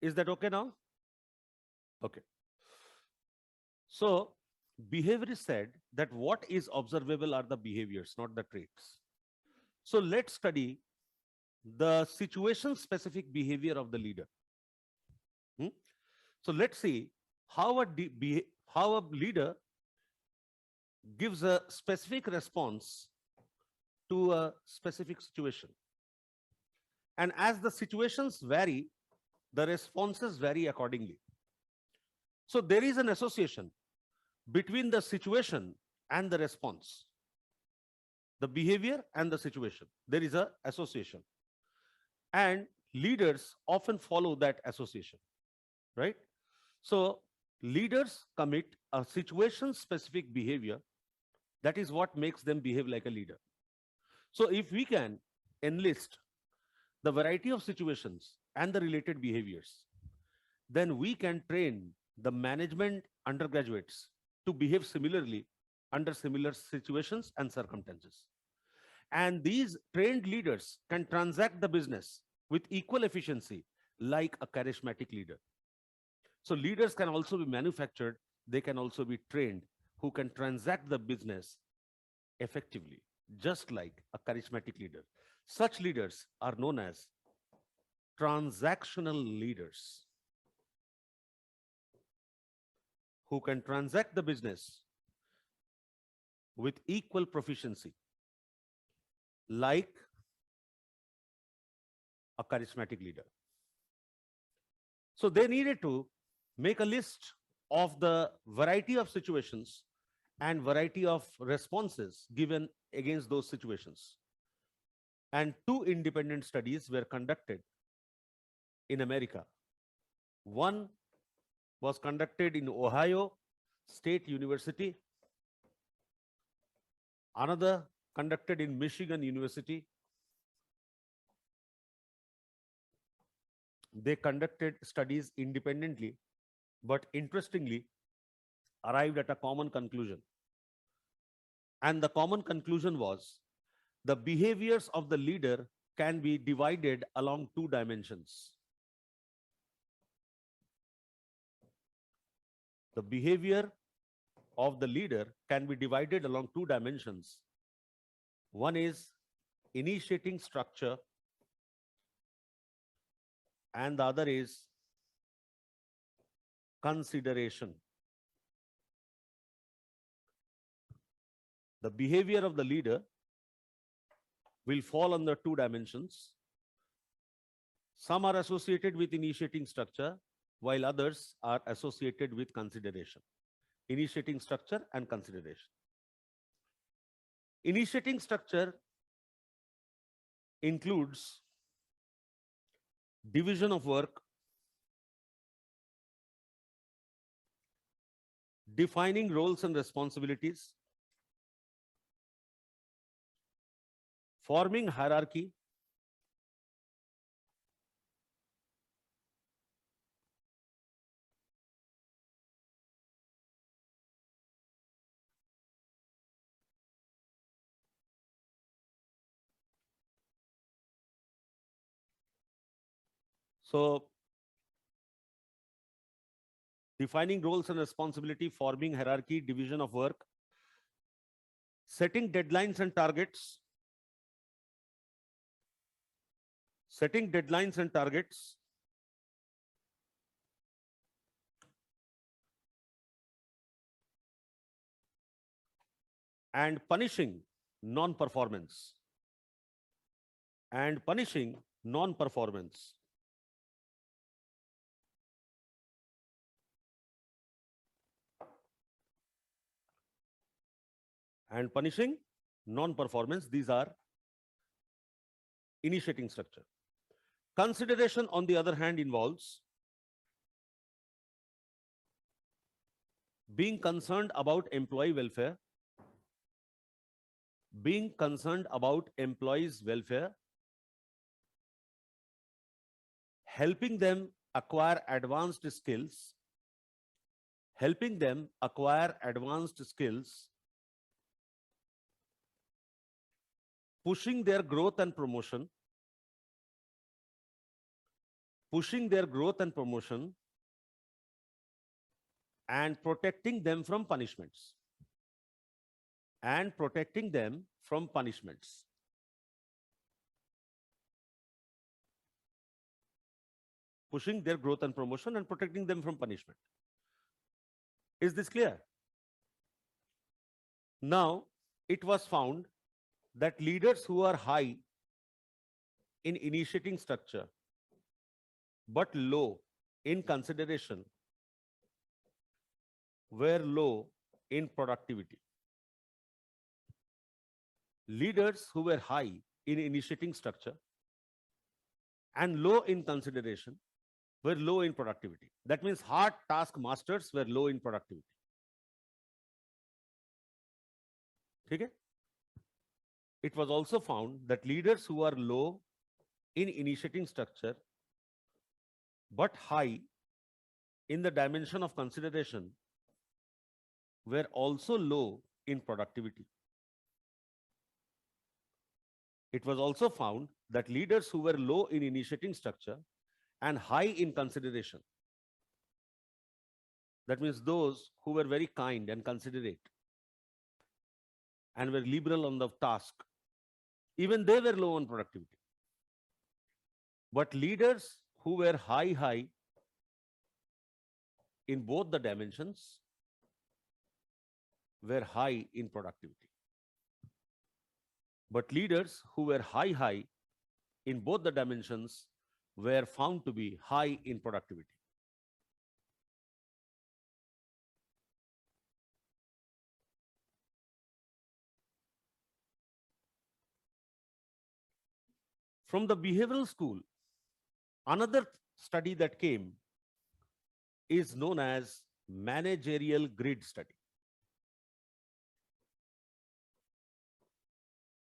Is that okay now? Okay. So behavior is said that what is observable are the behaviors, not the traits. So let's study the situation specific behavior of the leader. Hmm? So let's see how how a leader gives a specific response to a specific situation. And as the situations vary, the responses vary accordingly. So there is an association between the situation and the response, the behavior and the situation. There is a association. And leaders often follow that association, right? So leaders commit a situation specific behavior. That is what makes them behave like a leader. So if we can enlist the variety of situations and the related behaviors, then we can train the management undergraduates to behave similarly under similar situations and circumstances. And these trained leaders can transact the business with equal efficiency like a charismatic leader. So leaders can also be manufactured, they can also be trained who can transact the business effectively, just like a charismatic leader. Such leaders are known as transactional leaders who can transact the business with equal proficiency, like a charismatic leader. So they needed to make a list of the variety of situations and variety of responses given against those situations. And two independent studies were conducted in America. One was conducted in Ohio State University, another conducted in Michigan University. They conducted studies independently, but interestingly, arrived at a common conclusion. And the common conclusion was the behaviors of the leader can be divided along two dimensions. The behavior of the leader can be divided along two dimensions. One is initiating structure, and the other is consideration. The behavior of the leader will fall under two dimensions. Some are associated with initiating structure, while others are associated with consideration. Initiating structure and consideration. Initiating structure includes division of work, defining roles and responsibilities, forming hierarchy, so defining roles and responsibility, forming hierarchy, division of work, setting deadlines and targets, and punishing non-performance. And punishing non-performance. And punishing non-performance, these are initiating structure. Consideration, on the other hand, involves being concerned about employee welfare, being concerned about employees' welfare, helping them acquire advanced skills, pushing their growth and promotion, pushing their growth and promotion, and protecting them from punishments. And protecting them from punishments. Pushing their growth and promotion and protecting them from punishment. Is this clear? Now, it was found that leaders who are high in initiating structure but low in consideration were low in productivity. Leaders who were high in initiating structure and low in consideration were low in productivity. That means hard task masters were low in productivity. Okay? It was also found that leaders who are low in initiating structure but high in the dimension of consideration were also low in productivity. It was also found that leaders who were low in initiating structure and high in consideration, that means those who were very kind and considerate and were liberal on the task, even they were low on productivity. But leaders who were high in both the dimensions were high in productivity. But leaders who were high in both the dimensions were found to be high in productivity. From the behavioral school, another study that came is known as managerial grid study.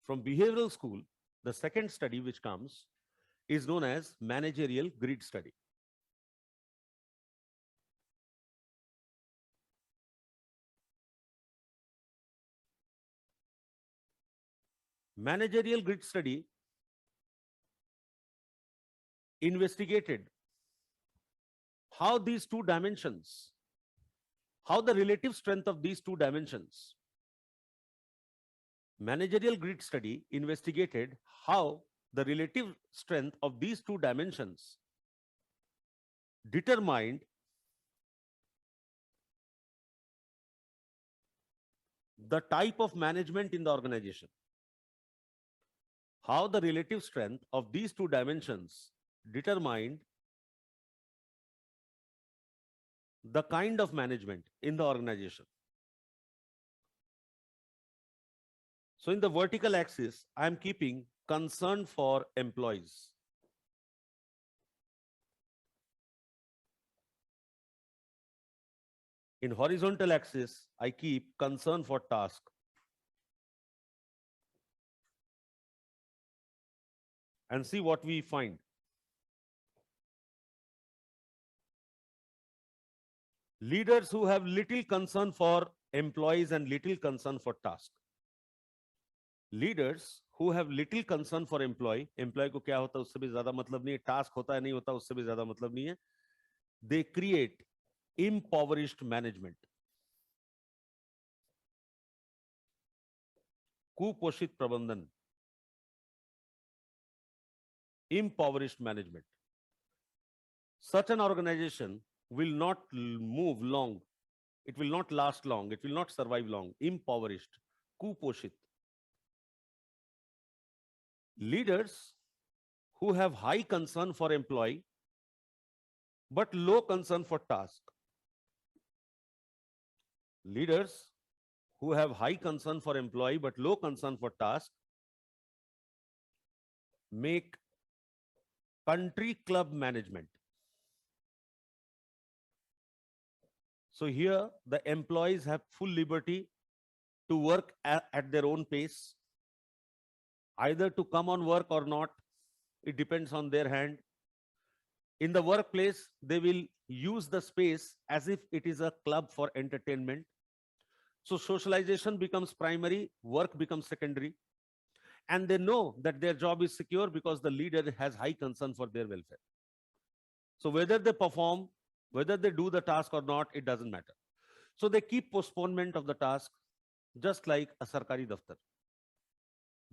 From behavioral school, the second study which comes is known as managerial grid study. Managerial grid study investigated how these two dimensions, how the relative strength of these two dimensions. Managerial grid study investigated how the relative strength of these two dimensions determined the type of management in the organization. How the relative strength of these two dimensions determined the kind of management in the organization. So in the vertical axis, I am keeping concern for employees. In horizontal axis, I keep concern for task. And see what we find. Leaders who have little concern for employees and little concern for task. Leaders who have little concern for employee को क्या होता है उससे भी ज्यादा मतलब नहीं है, task होता है नहीं होता उससे भी ज्यादा मतलब नहीं है. They create impoverished management. कुपोषित प्रबंधन. Impoverished management. Such an organization will not move long. It will not last long. It will not survive long. Impoverished. कुपोषित. Leaders who have high concern for employee but low concern for task. Leaders who have high concern for employee but low concern for task make country club management. So here the employees have full liberty to work at their own pace, either to come on work or not. It depends on their hand. In the workplace, they will use the space as if it is a club for entertainment. So socialization becomes primary, work becomes secondary. And they know that their job is secure because the leader has high concern for their welfare. So whether they perform, whether they do the task or not, it doesn't matter. So they keep postponement of the task, just like a सरकारी दफ्तर.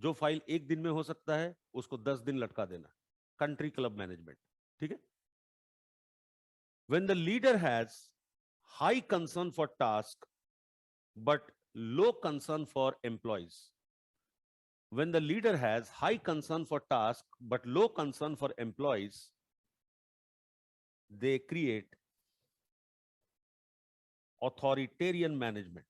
जो file एक दिन में हो सकता है उसको 10 दिन लटका देना. Country club management. ठीक है? When the leader has high concern for task but low concern for employees. When the leader has high concern for task but low concern for employees, they create authoritarian management.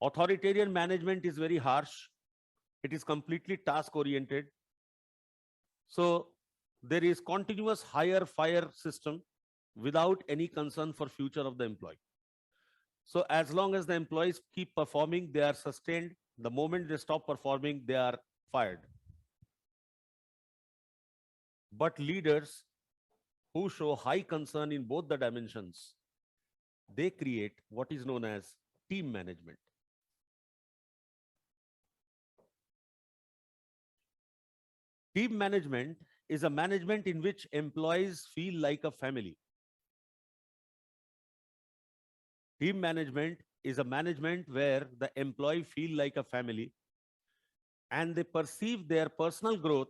Authoritarian management is very harsh. It is completely task oriented. So there is continuous hire fire system without any concern for future of the employee. So as long as the employees keep performing, they are sustained. The moment they stop performing, they are fired. But leaders who show high concern in both the dimensions, they create what is known as team management. Team management is a management in which employees feel like a family. Team management is a management where the employee feel like a family and they perceive their personal growth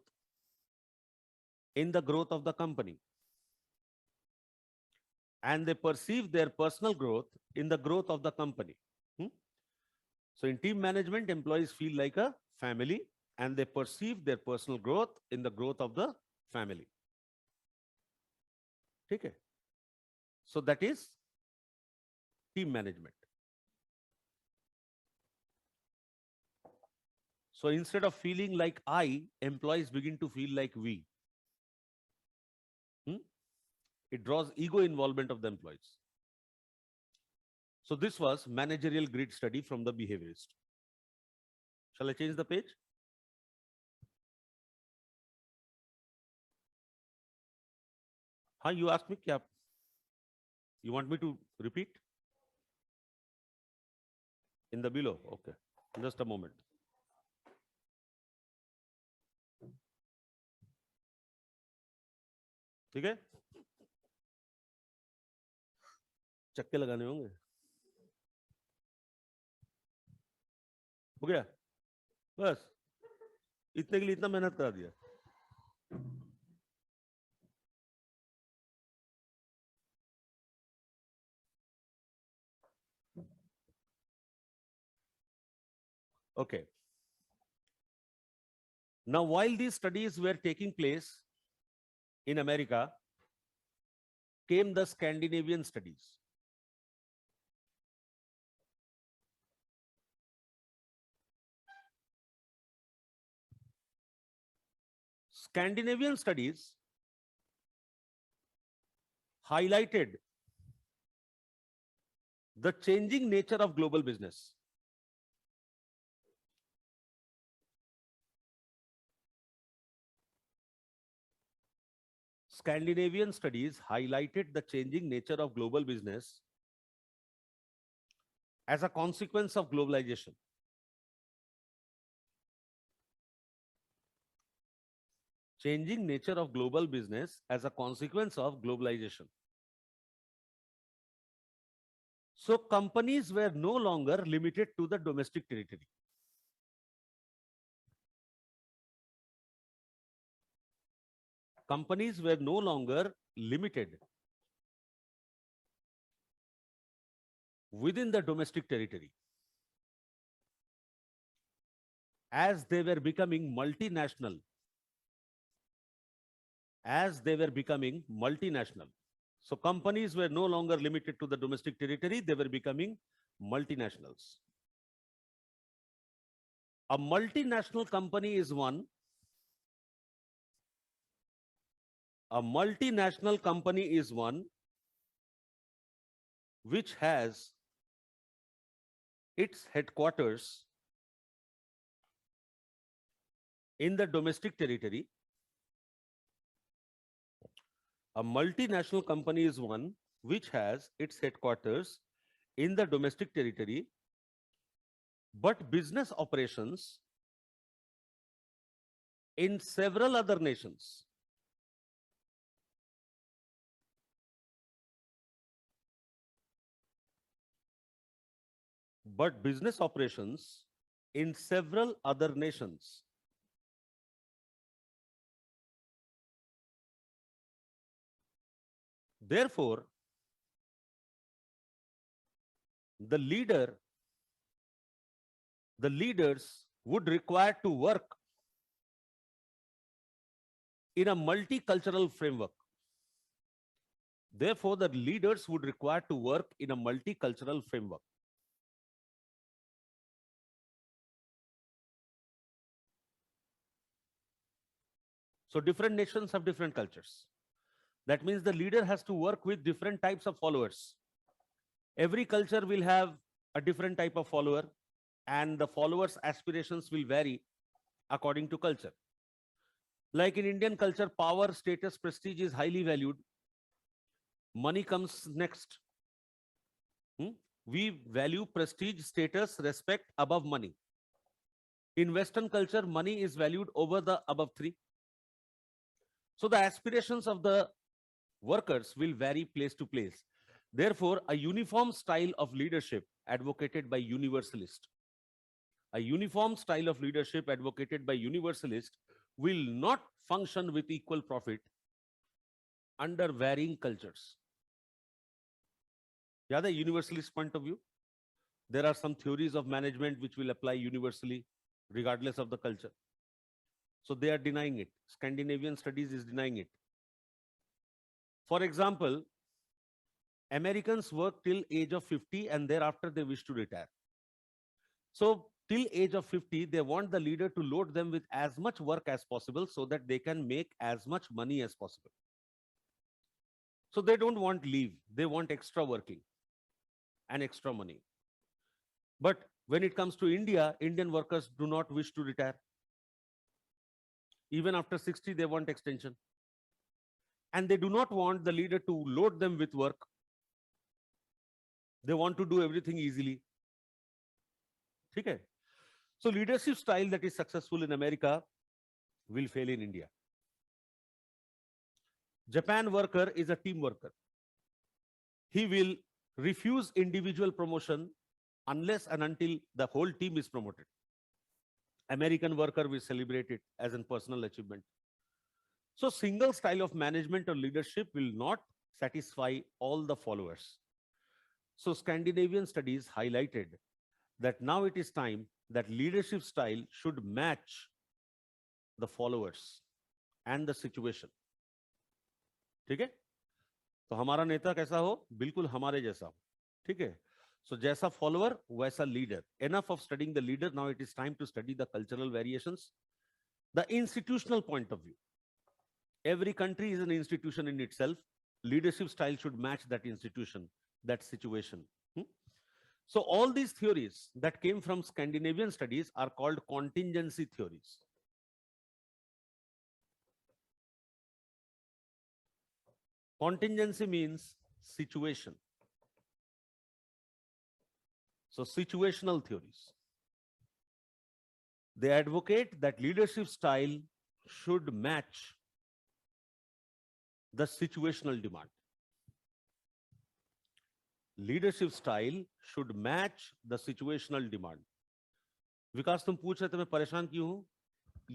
in the growth of the company. And they perceive their personal growth in the growth of the company. So in team management, employees feel like a family and they perceive their personal growth in the growth of the family. Okay. So that is team management. So instead of feeling like I, employees begin to feel like we. It draws ego involvement of the employees. So this was managerial grid study from the behaviorist. Shall I change the page? Huh, you asked me, kya? You want me to repeat? In the below, okay. Just a moment. ठीक है? चक्के लगाने होंगे. हो गया? बस इतने के लिए इतना मेहनत करा दिया. Okay. Now, while these studies were taking place in America, came the Scandinavian studies. Scandinavian studies highlighted the changing nature of global business. Scandinavian studies highlighted the changing nature of global business as a consequence of globalization. Changing nature of global business as a consequence of globalization. So companies were no longer limited to the domestic territory. Companies were no longer limited within the domestic territory. As they were becoming multinational, so companies were no longer limited to the domestic territory, they were becoming multinationals. A multinational company is one. A multinational company is one which has its headquarters in the domestic territory. A multinational company is one which has its headquarters in the domestic territory, but business operations in several other nations. But business operations in several other nations. Therefore, the leaders would require to work in a multicultural framework. Therefore, the leaders would require to work in a multicultural framework. So different nations have different cultures. That means the leader has to work with different types of followers. Every culture will have a different type of follower, and the followers' aspirations will vary according to culture. Like in Indian culture, power, status, prestige is highly valued. Money comes next. We value prestige, status, respect above money. In Western culture, money is valued over the above three. So the aspirations of the workers will vary place to place. Therefore, a uniform style of leadership advocated by universalists. A uniform style of leadership advocated by universalists will not function with equal profit under varying cultures. Yeah, the universalist point of view. There are some theories of management which will apply universally, regardless of the culture. So they are denying it. Scandinavian studies is denying it. For example, Americans work till age of 50 and thereafter they wish to retire. So till age of 50, they want the leader to load them with as much work as possible so that they can make as much money as possible. So they don't want leave. They want extra working and extra money. But when it comes to India, Indian workers do not wish to retire. Even after 60, they want extension. And they do not want the leader to load them with work. They want to do everything easily. Okay? So leadership style that is successful in America will fail in India. Japan worker is a team worker. He will refuse individual promotion unless and until the whole team is promoted. American worker will celebrate it as a personal achievement. So single style of management or leadership will not satisfy all the followers. So Scandinavian studies highlighted that now it is time that leadership style should match the followers and the situation. ठीक है? तो हमारा नेता कैसा हो? बिल्कुल हमारे जैसा हो. ठीक है? So जैसा follower, वैसा leader. Enough of studying the leader. Now it is time to study the cultural variations. The institutional point of view. Every country is an institution in itself. Leadership style should match that institution, that situation. So all these theories that came from Scandinavian studies are called contingency theories. Contingency means situation. So situational theories. They advocate that leadership style should match the situational demand. Leadership style should match the situational demand. विकास तुम पूछ रहे थे मैं परेशान क्यों हूं?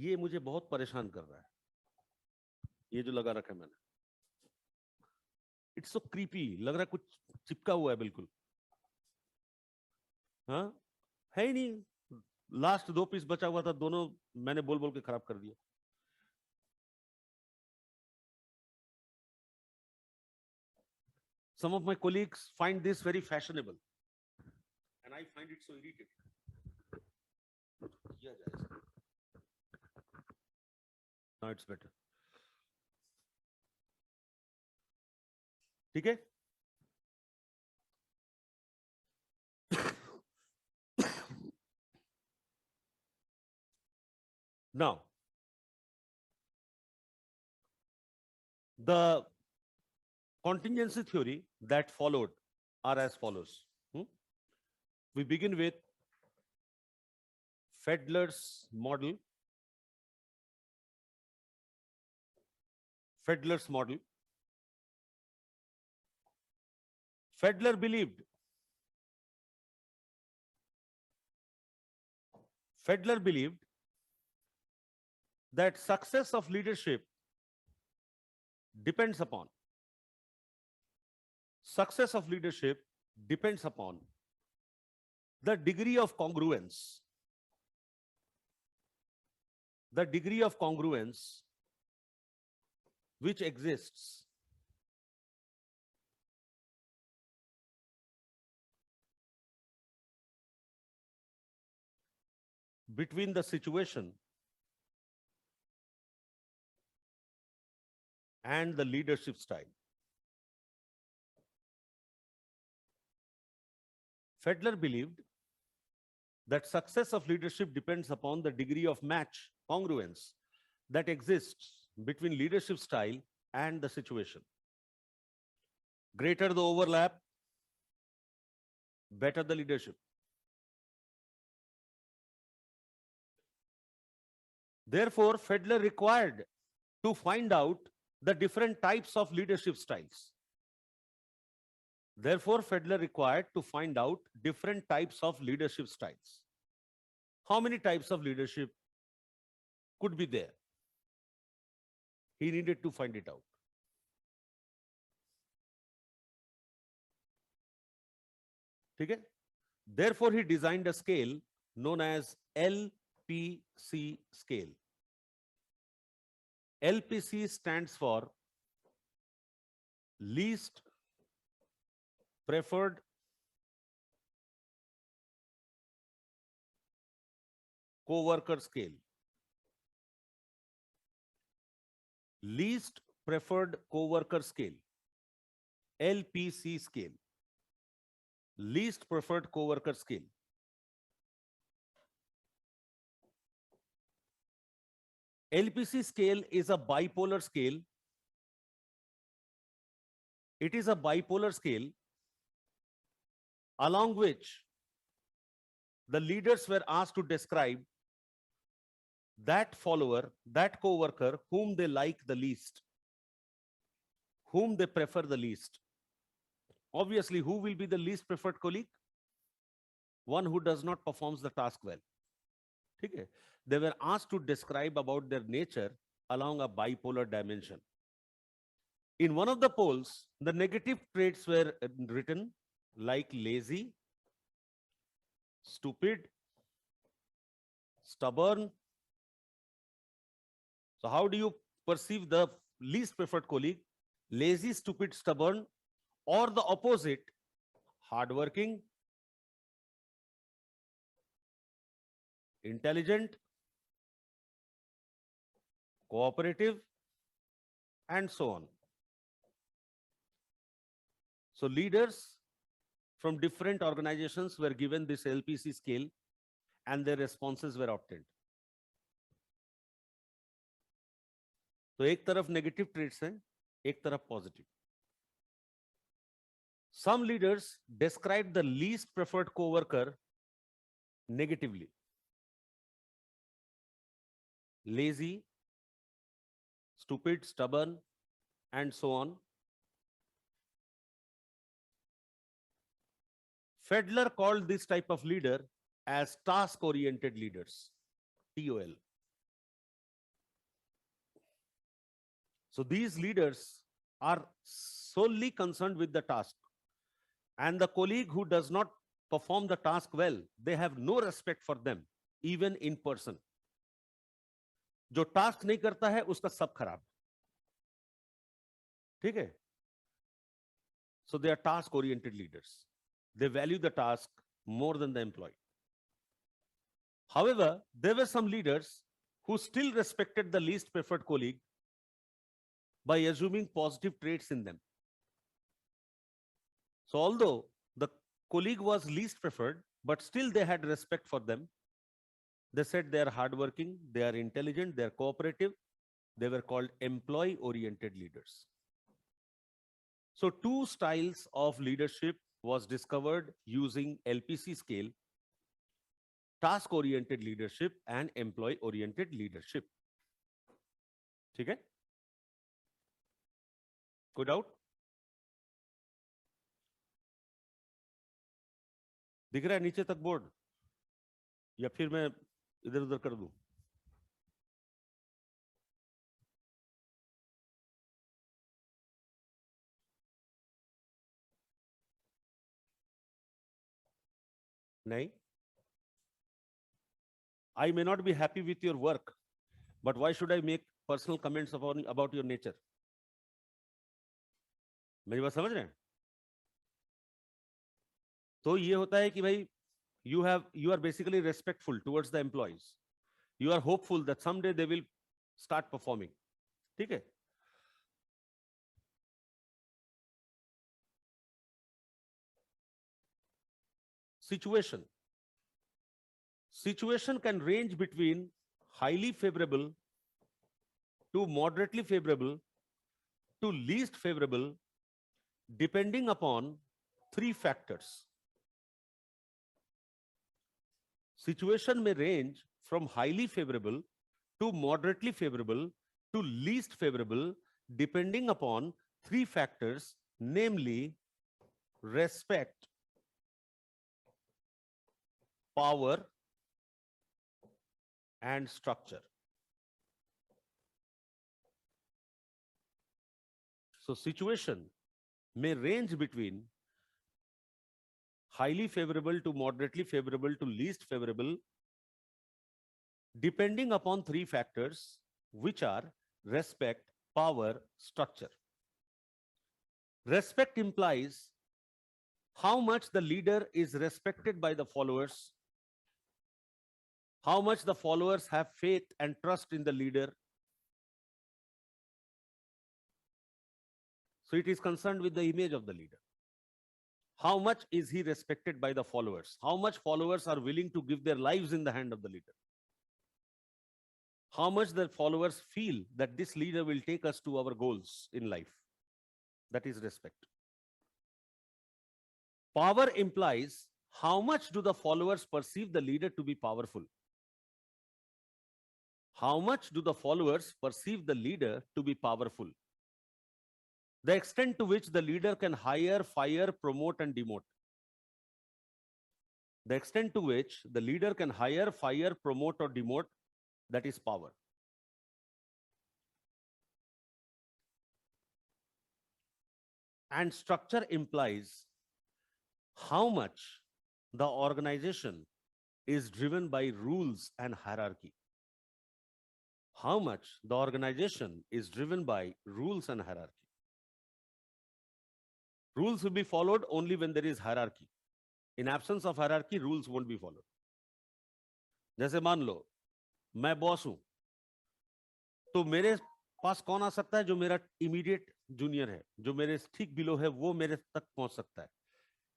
ये मुझे बहुत परेशान कर रहा है. ये जो लगा रखा है मैंने. It's so creepy. लग रहा है कुछ चिपका हुआ है बिल्कुल. हाँ है ही नहीं. लास्ट 2 पीस बचा हुआ था, दोनों मैंने बोल बोल के खराब कर दिया. Some of my colleagues find this very fashionable, and I find it so irritating. Now it's better. ठीक है? Now, the contingency theory that followed are as follows. We begin with Fedler's model. Fedler's model. Fedler believed that success of leadership depends upon the degree of congruence which exists between the situation and the leadership style. Fedler believed that success of leadership depends upon the degree of match, congruence that exists between leadership style and the situation. Greater the overlap, better the leadership. Therefore, Fedler required to find out the different types of leadership styles. How many types of leadership could be there? He needed to find it out. Okay? Therefore, he designed a scale known as LPC scale. LPC stands for least preferred co-worker scale. Least preferred co-worker scale. LPC scale. Least preferred co-worker scale. LPC scale is a bipolar scale. It is a bipolar scale along which the leaders were asked to describe that follower, that co-worker whom they like the least, whom they prefer the least. Obviously, who will be the least preferred colleague? One who does not perform the task well. Okay? They were asked to describe about their nature along a bipolar dimension. In one of the polls, the negative traits were written like lazy, stupid, stubborn. So how do you perceive the least preferred colleague? Lazy, stupid, stubborn, or the opposite, hardworking, intelligent, cooperative, and so on. So leaders from different organizations were given this LPC scale and their responses were obtained. तो एक तरफ negative traits हैं, एक तरफ positive. Some leaders describe the least preferred co-worker negatively. Lazy, stupid, stubborn, and so on. Fedler called this type of leader as task-oriented leaders, TOL. So these leaders are solely concerned with the task. And the colleague who does not perform the task well, they have no respect for them, even in person. जो task नहीं करता है उसका सब खराब. ठीक है? So they are task-oriented leaders. They value the task more than the employee. However, there were some leaders who still respected the least preferred colleague by assuming positive traits in them. So although the colleague was least preferred, but still they had respect for them. They said they are hardworking, they are intelligent, they are cooperative. They were called employee-oriented leaders. So two styles of leadership was discovered using LPC scale: task-oriented leadership and employee-oriented leadership. ठीक है? कोई doubt? दिख रहा है नीचे तक board, या फिर मैं इधर उधर कर दूं? नहीं. I may not be happy with your work, but why should I make personal comments about your nature? मेरी बात समझ रहे हैं? तो ये होता है कि भाई you are basically respectful towards the employees. You are hopeful that someday they will start performing. ठीक है? Situation. Situation can range between highly favorable to moderately favorable to least favorable depending upon three factors. Situation may range from highly favorable to moderately favorable to least favorable depending upon three factors, namely respect, power, and structure. So situation may range between highly favorable to moderately favorable to least favorable depending upon three factors, which are respect, power, structure. Respect implies how much the leader is respected by the followers, how much the followers have faith and trust in the leader. So it is concerned with the image of the leader. How much is he respected by the followers? How much followers are willing to give their lives in the hand of the leader? How much the followers feel that this leader will take us to our goals in life? That is respect. Power implies how much do the followers perceive the leader to be powerful? How much do the followers perceive the leader to be powerful? The extent to which the leader can hire, fire, promote, and demote. The extent to which the leader can hire, fire, promote, or demote, that is power. And structure implies how much the organization is driven by rules and hierarchy. How much the organization is driven by rules and hierarchy. Rules will be followed only when there is hierarchy. In absence of hierarchy, rules won't be followed. जैसे मान लो मैं boss हूं, तो मेरे पास कौन आ सकता है? जो मेरा इमीडिएट जूनियर है, जो मेरे ठीक बिलो है, वो मेरे तक पहुंच सकता है.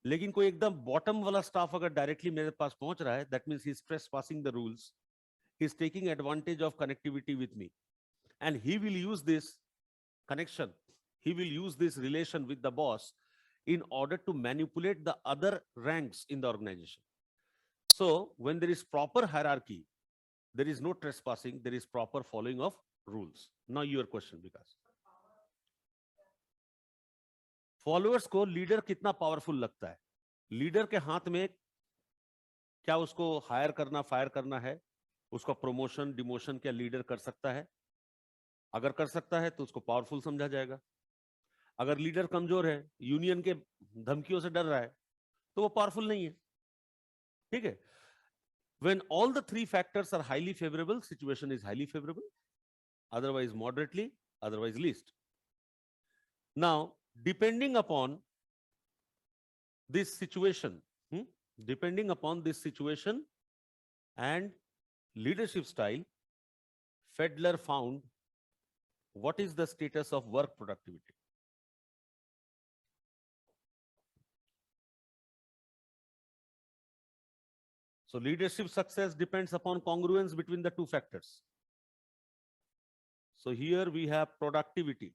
लेकिन कोई एकदम बॉटम वाला स्टाफ अगर डायरेक्टली मेरे पास पहुंच रहा है, that means he is trespassing the rules, he is taking advantage of connectivity with me, and he will use this connection, he will use this relation with the boss in order to manipulate the other ranks in the organization. So when there is proper hierarchy, there is no trespassing, there is proper following of rules. Now your question, Vikas. Followers को leader कितना powerful लगता है? Leader के हाथ में क्या उसको higher करना, फायर करना है? उसका प्रमोशन, डिमोशन क्या लीडर कर सकता है? अगर कर सकता है तो उसको पावरफुल समझा जाएगा. अगर लीडर कमजोर है, यूनियन के धमकियों से डर रहा है, तो वो पावरफुल नहीं है. ठीक है? When all the three factors are highly favorable, situation is highly favorable, otherwise moderately, otherwise least. Now, depending upon this situation, depending upon this situation and leadership style, Fedler found what is the status of work productivity. So leadership success depends upon congruence between the two factors. So here we have productivity.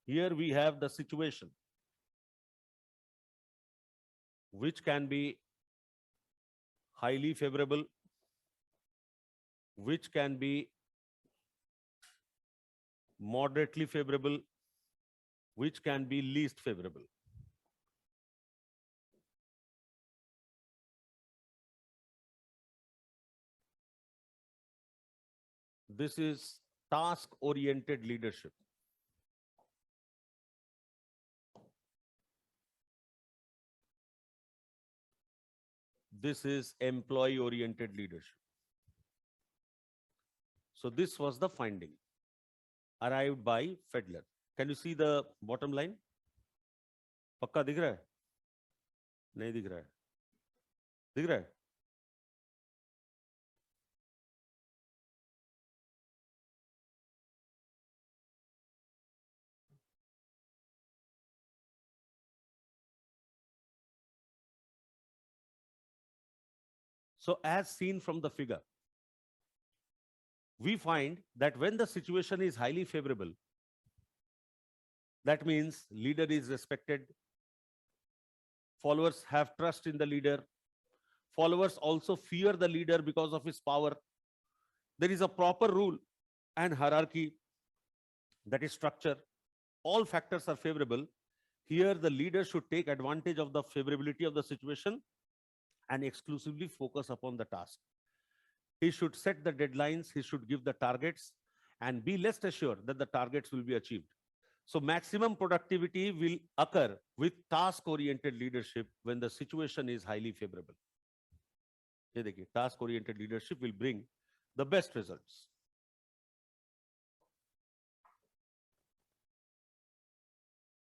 Here we have the situation, which can be highly favorable which can be moderately favorable, which can be least favorable. This is task-oriented leadership. This is employee-oriented leadership. So this was the finding arrived by Fedler. Can you see the bottom line? पक्का दिख रहा है? नहीं दिख रहा है? दिख रहा है? So as seen from the figure, we find that when the situation is highly favorable, that means leader is respected, followers have trust in the leader, followers also fear the leader because of his power. There is a proper rule and hierarchy, that is structure. All factors are favorable. Here, the leader should take advantage of the favorability of the situation and exclusively focus upon the task. He should set the deadlines, he should give the targets, and be less assured that the targets will be achieved. So maximum productivity will occur with task-oriented leadership when the situation is highly favorable. Task-oriented leadership will bring the best results.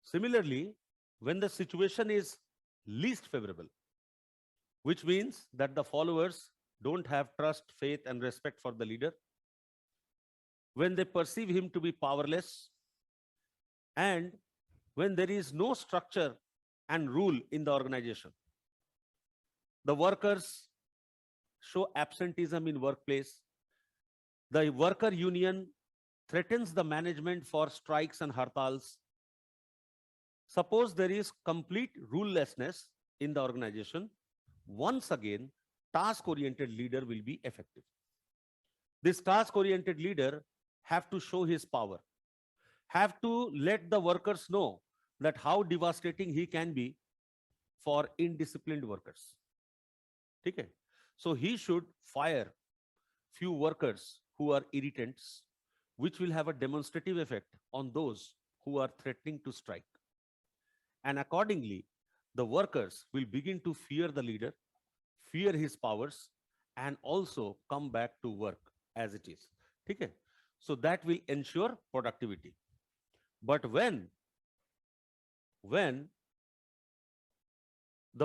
Similarly, when the situation is least favorable, which means that the followers don't have trust, faith, and respect for the leader, when they perceive him to be powerless, and when there is no structure and rule in the organization, the workers show absenteeism in workplace, the worker union threatens the management for strikes and hartals. Suppose there is complete rulelessness in the organization, once again, task-oriented leader will be effective. This task-oriented leader have to show his power, have to let the workers know that how devastating he can be for indisciplined workers. Okay? So he should fire few workers who are irritants, which will have a demonstrative effect on those who are threatening to strike. And accordingly, the workers will begin to fear the leader, fear his powers, and also come back to work as it is. Okay? So that will ensure productivity. But when the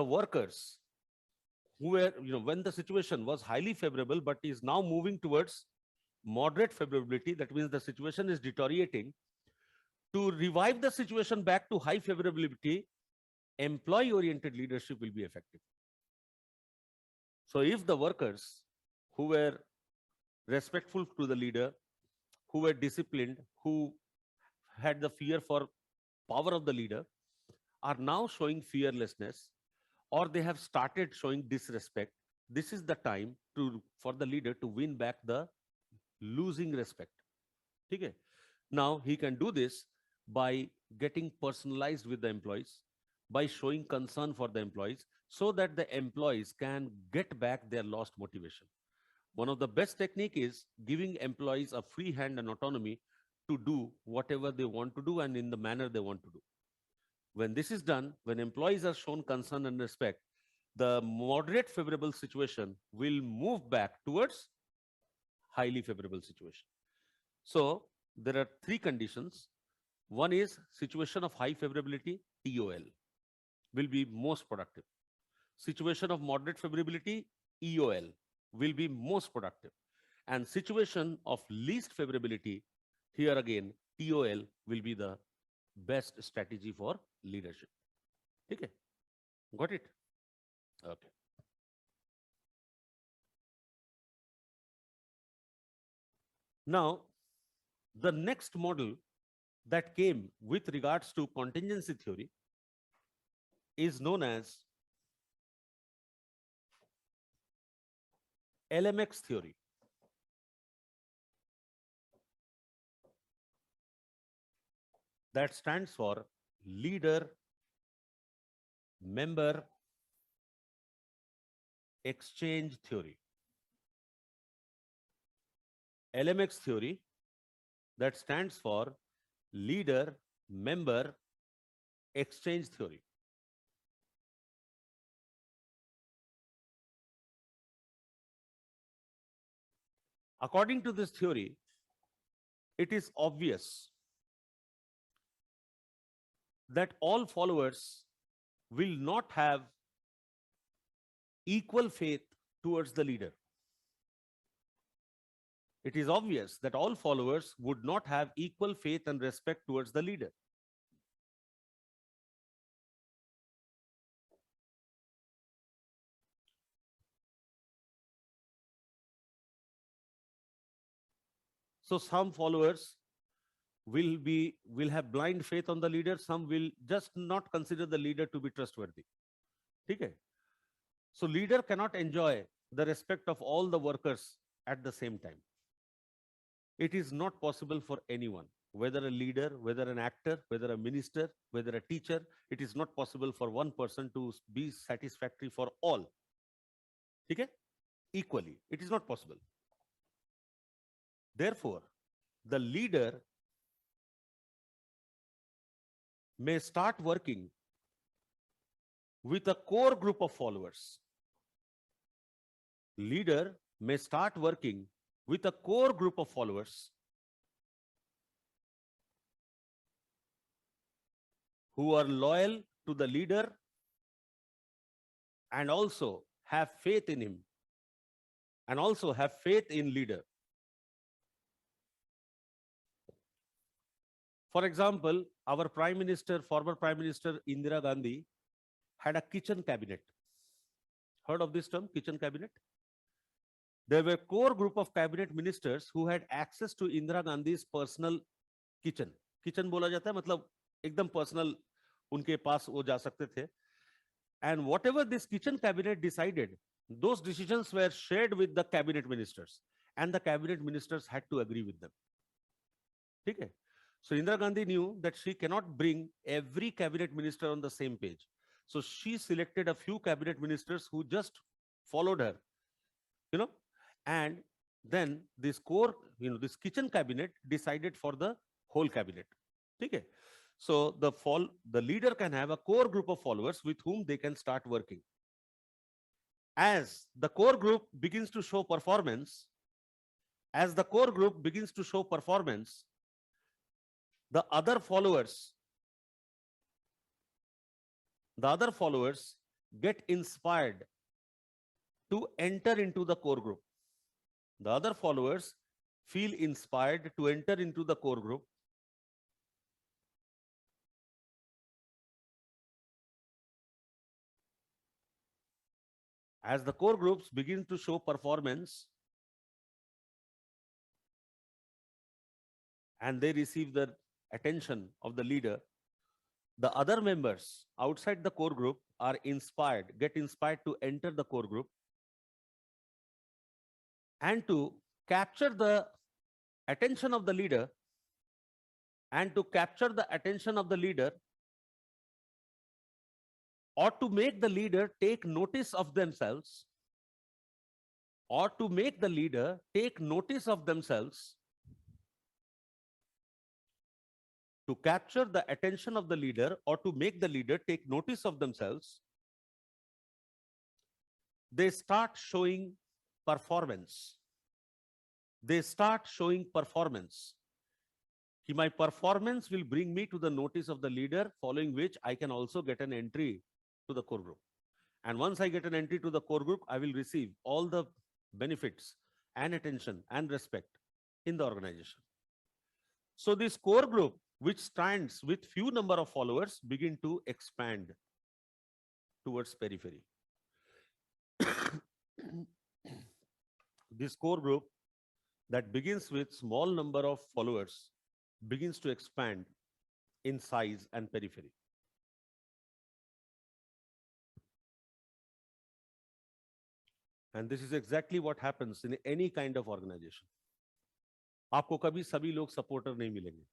workers who were, when the situation was highly favorable, but is now moving towards moderate favorability, that means the situation is deteriorating, to revive the situation back to high favorability, employee-oriented leadership will be effective. So if the workers who were respectful to the leader, who were disciplined, who had the fear for power of the leader, are now showing fearlessness, or they have started showing disrespect, this is the time for the leader to win back the losing respect. Okay? Now he can do this by getting personalized with the employees, by showing concern for the employees, so that the employees can get back their lost motivation. One of the best technique is giving employees a free hand and autonomy to do whatever they want to do and in the manner they want to do. When this is done, when employees are shown concern and respect, the moderate favorable situation will move back towards highly favorable situation. So there are three conditions. One is situation of high favorability, TOL, will be most productive. Situation of moderate favorability, EOL, will be most productive. And situation of least favorability, here again, TOL will be the best strategy for leadership. Okay? Got it? Okay. Now, the next model that came with regards to contingency theory is known as LMX theory. that stands for leader member exchange theory. LMX theory, that stands for leader member exchange theory. According to this theory, it is obvious that all followers will not have equal faith towards the leader. It is obvious that all followers would not have equal faith and respect towards the leader. So some followers will have blind faith on the leader, some will just not consider the leader to be trustworthy. Okay? So leader cannot enjoy the respect of all the workers at the same time. It is not possible for anyone, whether a leader, whether an actor, whether a minister, whether a teacher, it is not possible for one person to be satisfactory for all. Okay? Equally, it is not possible. Therefore, the leader may start working with a core group of followers. Leader may start working with a core group of followers who are loyal to the leader and also have faith in him and also have faith in leader. For example, our Prime Minister, former Prime Minister Indira Gandhi had a kitchen cabinet. Heard of this term, kitchen cabinet? There were core group of cabinet ministers who had access to Indira Gandhi's personal kitchen. Kitchen बोला जाता है मतलब एकदम personal उनके पास वो जा सकते थे. And whatever this kitchen cabinet decided, those decisions were shared with the cabinet ministers, and the cabinet ministers had to agree with them. Okay? So Indira Gandhi knew that she cannot bring every cabinet minister on the same page. So she selected a few cabinet ministers who just followed her, and then this core, this kitchen cabinet decided for the whole cabinet. Okay? So the leader can have a core group of followers with whom they can start working. As the core group begins to show performance, the other followers get inspired to enter into the core group. The other followers feel inspired to enter into the core group. As the core groups begin to show performance and they receive the attention of the leader, the other members outside the core group get inspired to enter the core group and to capture the attention of the leader or to make the leader take notice of themselves to capture the attention of the leader or to make the leader take notice of themselves, they start showing performance. My performance will bring me to the notice of the leader, following which I can also get an entry to the core group. And once I get an entry to the core group, I will receive all the benefits and attention and respect in the organization. So this core group, which stands with few number of followers, begin to expand towards periphery. This core group that begins with small number of followers begins to expand in size and periphery. And this is exactly what happens in any kind of organization. आपको कभी सभी लोग supporter नहीं मिलेंगे.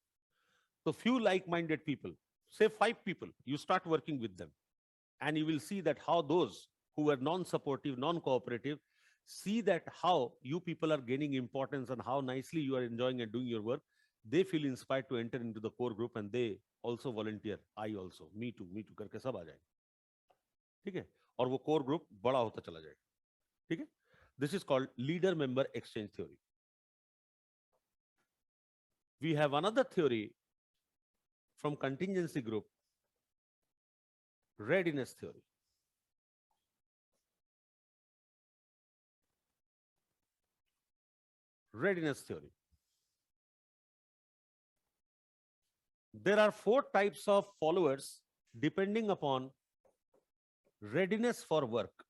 So few like-minded people, say 5 people, you start working with them, and you will see that how those who were non-supportive, non-cooperative, see that how you people are gaining importance and how nicely you are enjoying and doing your work. They feel inspired to enter into the core group, and they also volunteer. I also, me too करके सब आ जाएंगे, ठीक है? और वो core group बड़ा होता चला जाएगा, ठीक है? This is called leader member exchange theory. We have another theory from contingency group, readiness theory. Readiness theory. There are 4 types of followers depending upon readiness for work.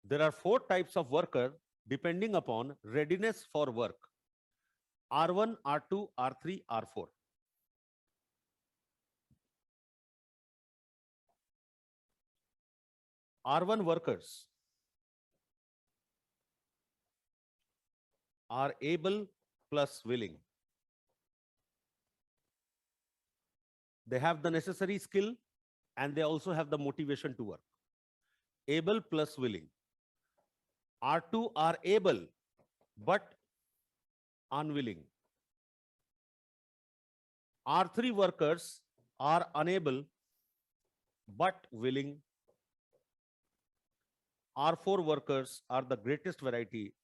There are 4 types of worker depending upon readiness for work. R1, R2, R3, R4. R1 workers are able plus willing. They have the necessary skill and they also have the motivation to work. Able plus willing. R2 are able but unwilling. R3 workers are unable but willing. R4 workers are the greatest variety,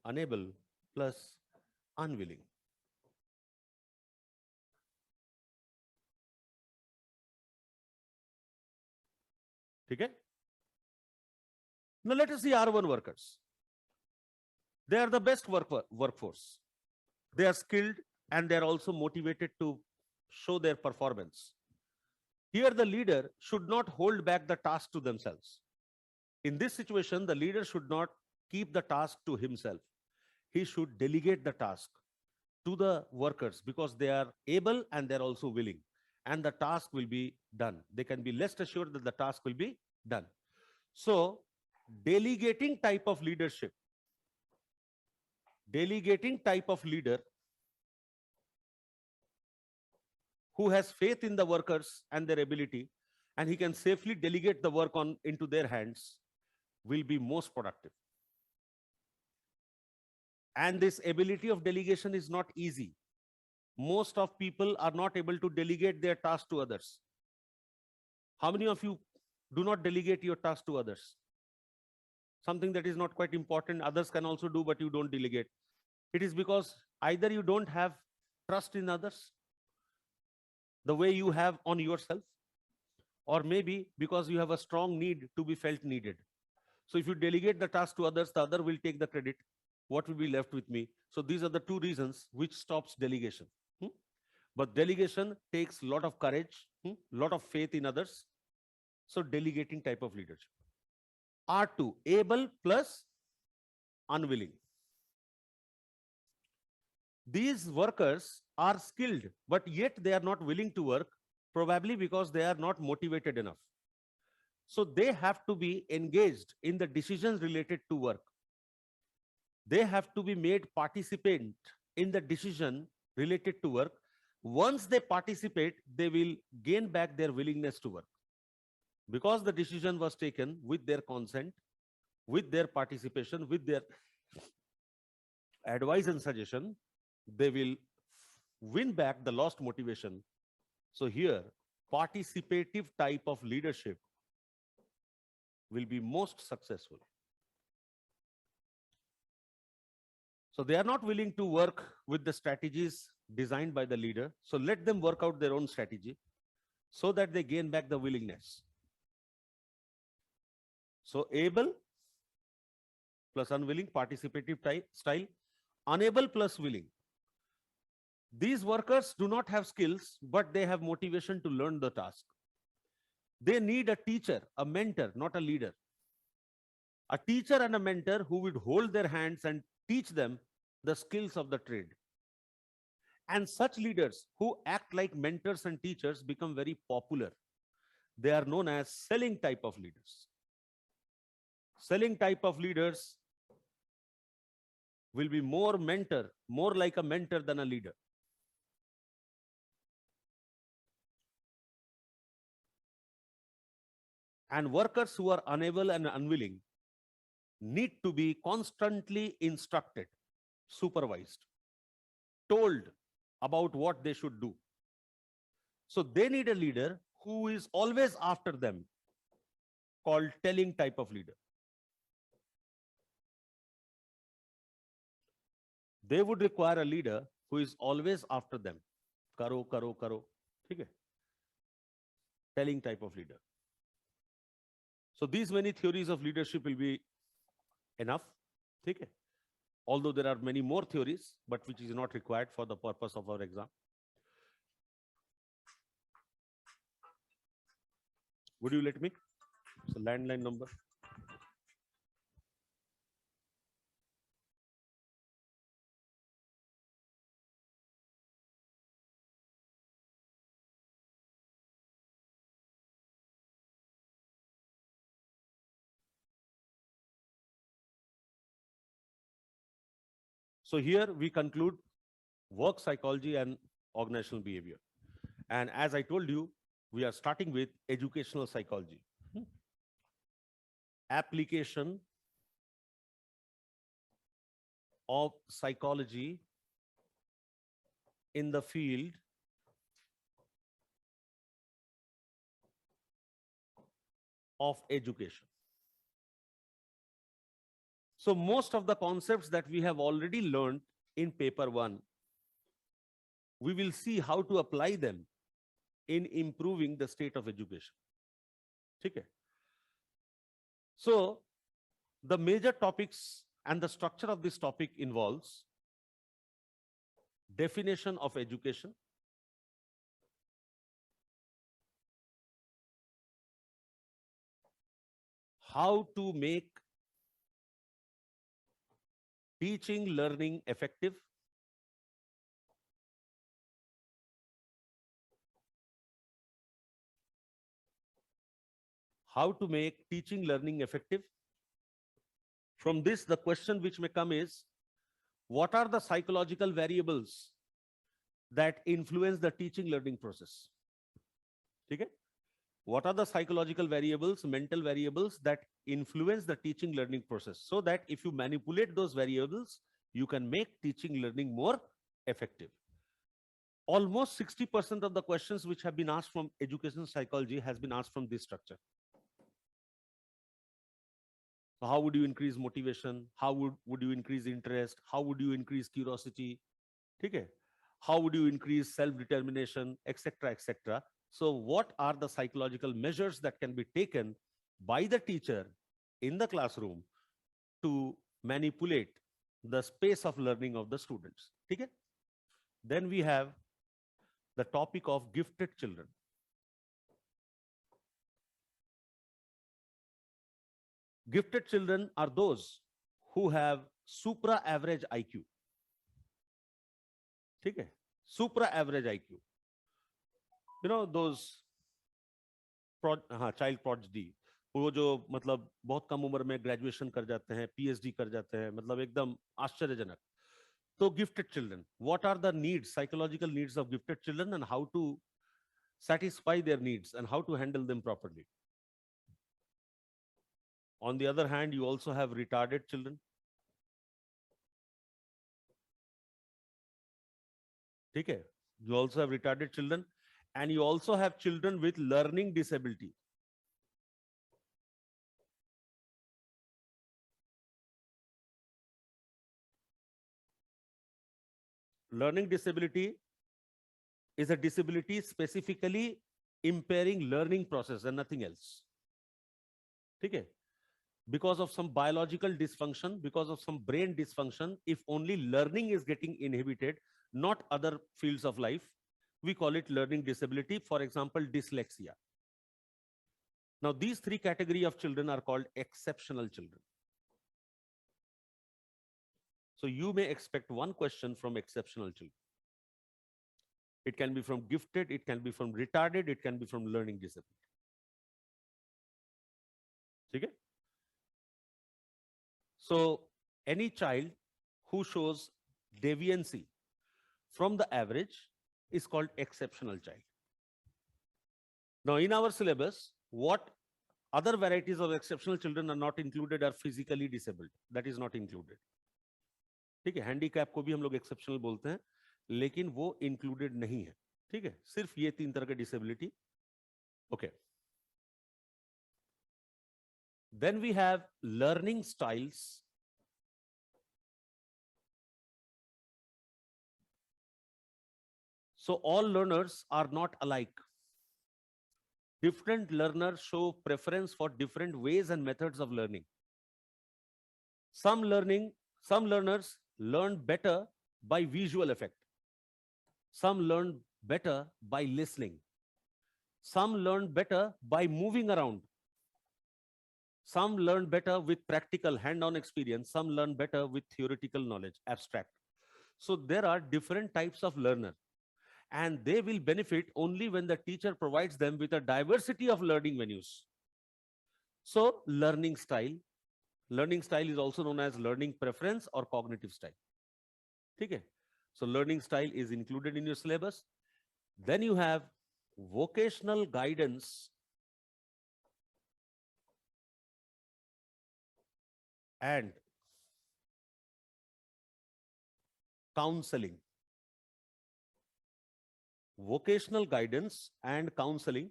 unable plus unwilling. Okay? Now let us see R1 workers. They are the best workforce. They are skilled and they are also motivated to show their performance. Here the leader should not hold back the task to themselves. In this situation, the leader should not keep the task to himself. He should delegate the task to the workers because they are able and they're also willing, and the task will be done. They can be less assured that the task will be done. So delegating type of leader who has faith in the workers and their ability, and he can safely delegate the work into their hands, will be most productive. And this ability of delegation is not easy. Most of people are not able to delegate their task to others. How many of you do not delegate your task to others? Something that is not quite important, others can also do, but you don't delegate. It is because either you don't have trust in others the way you have on yourself, or maybe because you have a strong need to be felt needed. So if you delegate the task to others, the other will take the credit. What will be left with me? So these are the 2 reasons which stops delegation. But delegation takes a lot of courage, lot of faith in others. So delegating type of leadership. R2, able plus unwilling. These workers are skilled, but yet they are not willing to work, probably because they are not motivated enough. So they have to be engaged in the decisions related to work. They have to be made participant in the decision related to work. Once they participate, they will gain back their willingness to work. Because the decision was taken with their consent, with their participation, with their advice and suggestion, they will win back the lost motivation. So here, participative type of leadership will be most successful. So they are not willing to work with the strategies designed by the leader. So let them work out their own strategy so that they gain back the willingness. So able plus unwilling, participative type style, unable plus willing. These workers do not have skills, but they have motivation to learn the task. They need a teacher, a mentor, not a leader. A teacher and a mentor who would hold their hands and teach them the skills of the trade. And such leaders who act like mentors and teachers become very popular. They are known as selling type of leaders. Selling type of leaders will be more like a mentor than a leader. And workers who are unable and unwilling need to be constantly instructed, supervised, told about what they should do. So they need a leader who is always after them, called telling type of leader. They would require a leader who is always after them. Karo, karo, karo. Okay? Telling type of leader. So these many theories of leadership will be enough. Okay? Although there are many more theories, but which is not required for the purpose of our exam. Would you let me? It's a landline number. So here we conclude work psychology and organizational behavior. And as I told you, we are starting with educational psychology. Application of psychology in the field of education. So most of the concepts that we have already learned in paper 1, we will see how to apply them in improving the state of education. Okay. So the major topics and the structure of this topic involves definition of education, how to make teaching learning effective, how to make teaching learning effective. From this, the question which may come is, what are the psychological variables that influence the teaching learning process? Okay? What are the psychological variables, mental variables that influence the teaching learning process, so that if you manipulate those variables, you can make teaching learning more effective. Almost 60% of the questions which have been asked from education psychology has been asked from this structure. So how would you increase motivation? How would you increase interest? How would you increase curiosity? Okay? How would you increase self-determination, etc., etc.? So what are the psychological measures that can be taken by the teacher in the classroom to manipulate the space of learning of the students? Okay? Then we have the topic of gifted children. Gifted children are those who have supra average IQ. Okay? Supra average IQ. You know those child prodigy, वो जो मतलब बहुत कम उम्र में graduation कर जाते हैं, PhD कर जाते हैं, मतलब एकदम आश्चर्यजनक. So gifted children, what are the needs, psychological needs of gifted children, and how to satisfy their needs and how to handle them properly? On the other hand, you also have retarded children. Okay? You also have retarded children, and you also have children with learning disability. Learning disability is a disability specifically impairing learning process and nothing else. Okay? Because of some biological dysfunction, because of some brain dysfunction, if only learning is getting inhibited, not other fields of life, we call it learning disability. For example, dyslexia. Now, these three categories of children are called exceptional children. So you may expect one question from exceptional children. It can be from gifted, it can be from retarded, it can be from learning disability. Okay? So any child who shows deviancy from the average is called exceptional child. Now, in our syllabus, what other varieties of exceptional children are not included are physically disabled. That is not included. ठीक है, handicap को भी हम लोग exceptional बोलते हैं, लेकिन वो इंक्लूडेड नहीं है. ठीक है, सिर्फ ये 3 तरह के disability. Okay. Then we have learning styles. So all learners are not alike. Different learners show preference for different ways and methods of learning. Some learners learn better by visual effect. Some learn better by listening. Some learn better by moving around. Some learn better with practical hand-on experience. Some learn better with theoretical knowledge, abstract. So there are different types of learner, and they will benefit only when the teacher provides them with a diversity of learning venues. So learning style is also known as learning preference or cognitive style. Okay? So learning style is included in your syllabus. Then you have vocational guidance and counseling. Vocational guidance and counseling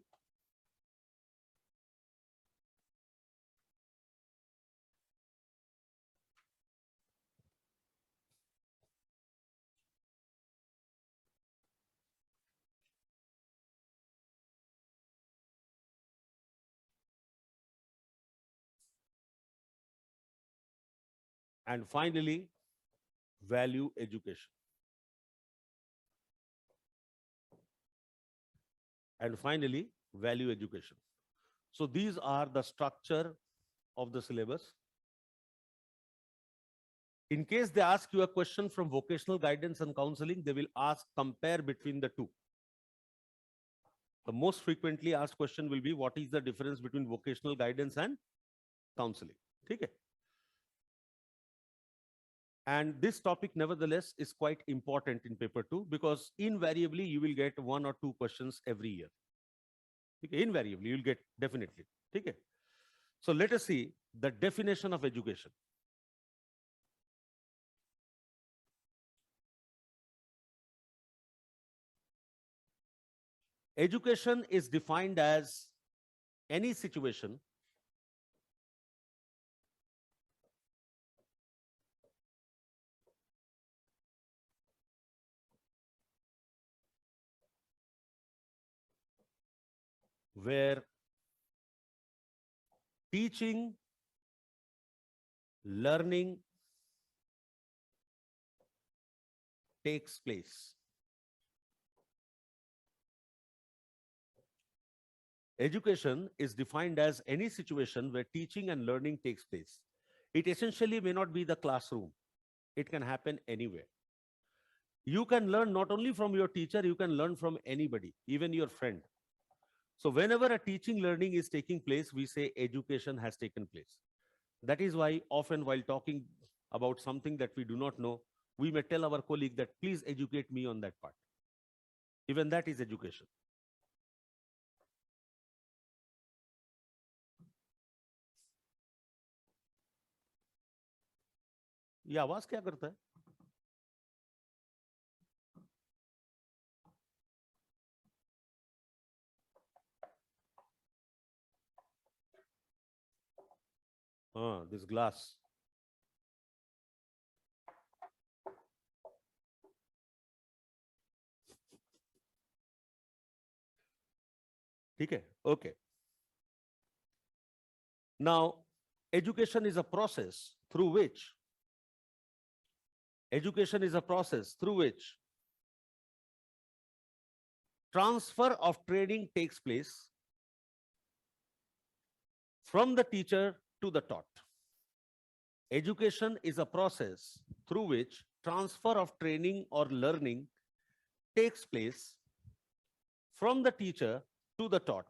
and finally value education. And finally, value education. So these are the structure of the syllabus. In case they ask you a question from vocational guidance and counseling, they will ask compare between the two. The most frequently asked question will be, what is the difference between vocational guidance and counseling? Okay. And this topic, nevertheless, is quite important in paper 2 because invariably you will get 1 or 2 questions every year. Okay. Invariably, you will get definitely. Okay. So let us see the definition of education. Education is defined as any situation where teaching, learning takes place. Education is defined as any situation where teaching and learning takes place. It essentially may not be the classroom. It can happen anywhere. You can learn not only from your teacher, you can learn from anybody, even your friend. So whenever a teaching learning is taking place, we say education has taken place. That is why often while talking about something that we do not know, we may tell our colleague that please educate me on that part. Even that is education. ये आवाज क्या करता है? This glass. Okay. Okay. Now, education is a process through which transfer of training takes place from the teacher to the taught. Education is a process through which transfer of training or learning takes place from the teacher to the taught.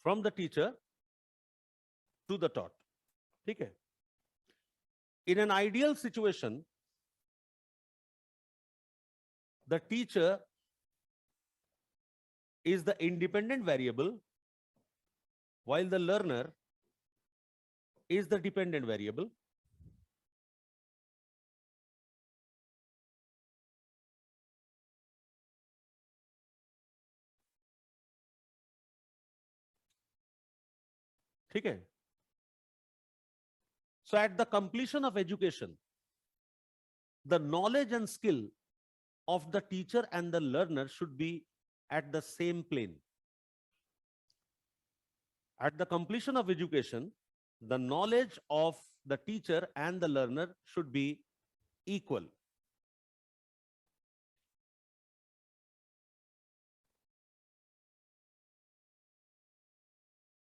from the teacher to the taught. Okay. In an ideal situation, the teacher is the independent variable while the learner is the dependent variable. Okay. So at the completion of education, the knowledge and skill of the teacher and the learner should be at the same plane. At the completion of education, the knowledge of the teacher and the learner should be equal.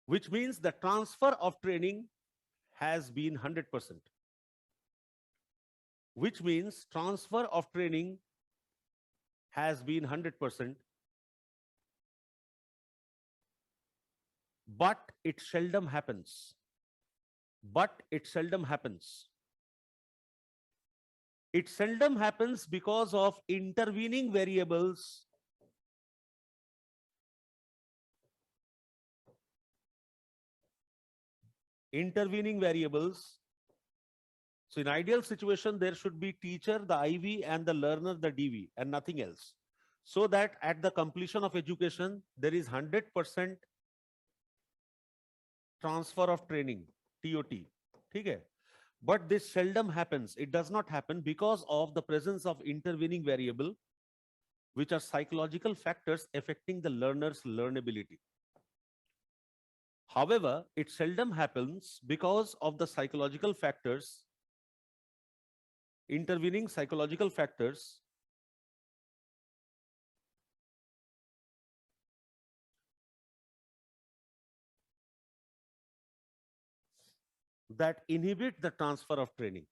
Which means the transfer of training has been 100%. Which means transfer of training has been 100%, but it seldom happens. But it seldom happens. It seldom happens because of intervening variables So in ideal situation, there should be teacher, the IV, and the learner, the DV, and nothing else. So that at the completion of education, there is 100% transfer of training, TOT. Okay? But this seldom happens. It does not happen because of the presence of intervening variable, which are psychological factors affecting the learner's learnability. However, it seldom happens because of the psychological factors, intervening psychological factors that inhibit the transfer of training.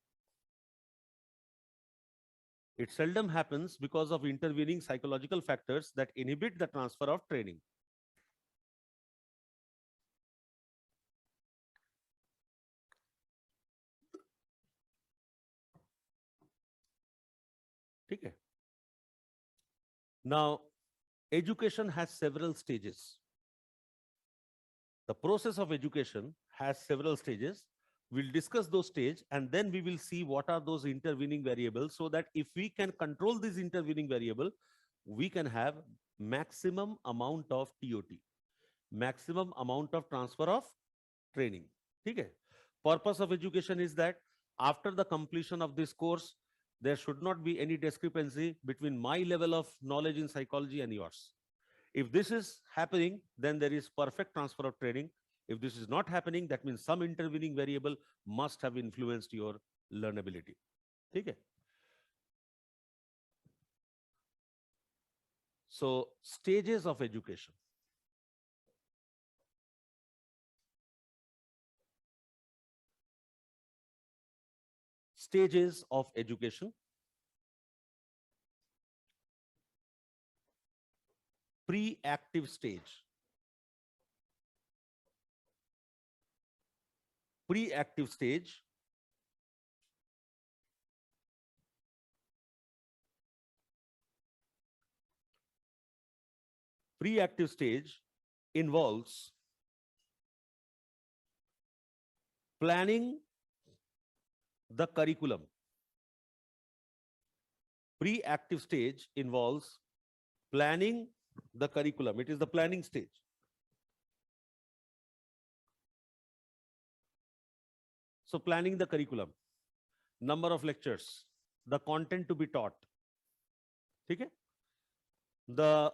It seldom happens because of intervening psychological factors that inhibit the transfer of training. Okay. Now, education has several stages. The process of education has several stages. We'll discuss those stages and then we will see what are those intervening variables, so that if we can control this intervening variable, we can have maximum amount of TOT, maximum amount of transfer of training. Okay. Purpose of education is that after the completion of this course, there should not be any discrepancy between my level of knowledge in psychology and yours. If this is happening, then there is perfect transfer of training. If this is not happening, that means some intervening variable must have influenced your learnability. Okay. So, stages of education. Stages of education. Pre-active stage. Pre-active stage. Pre-active stage involves planning the curriculum. Pre-active stage involves planning the curriculum. It is the planning stage. So planning the curriculum, number of lectures, the content to be taught, okay? The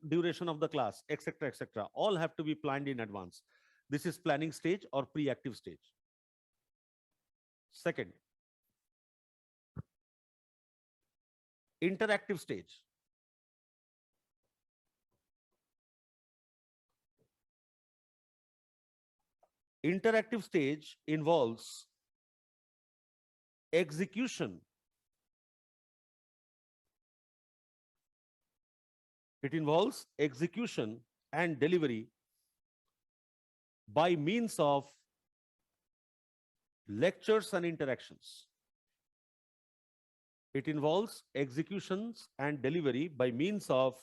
duration of the class, etc., etc. All have to be planned in advance. This is planning stage or pre-active stage. Second, interactive stage. Interactive stage involves execution. It involves execution and delivery by means of lectures and interactions. It involves executions and delivery by means of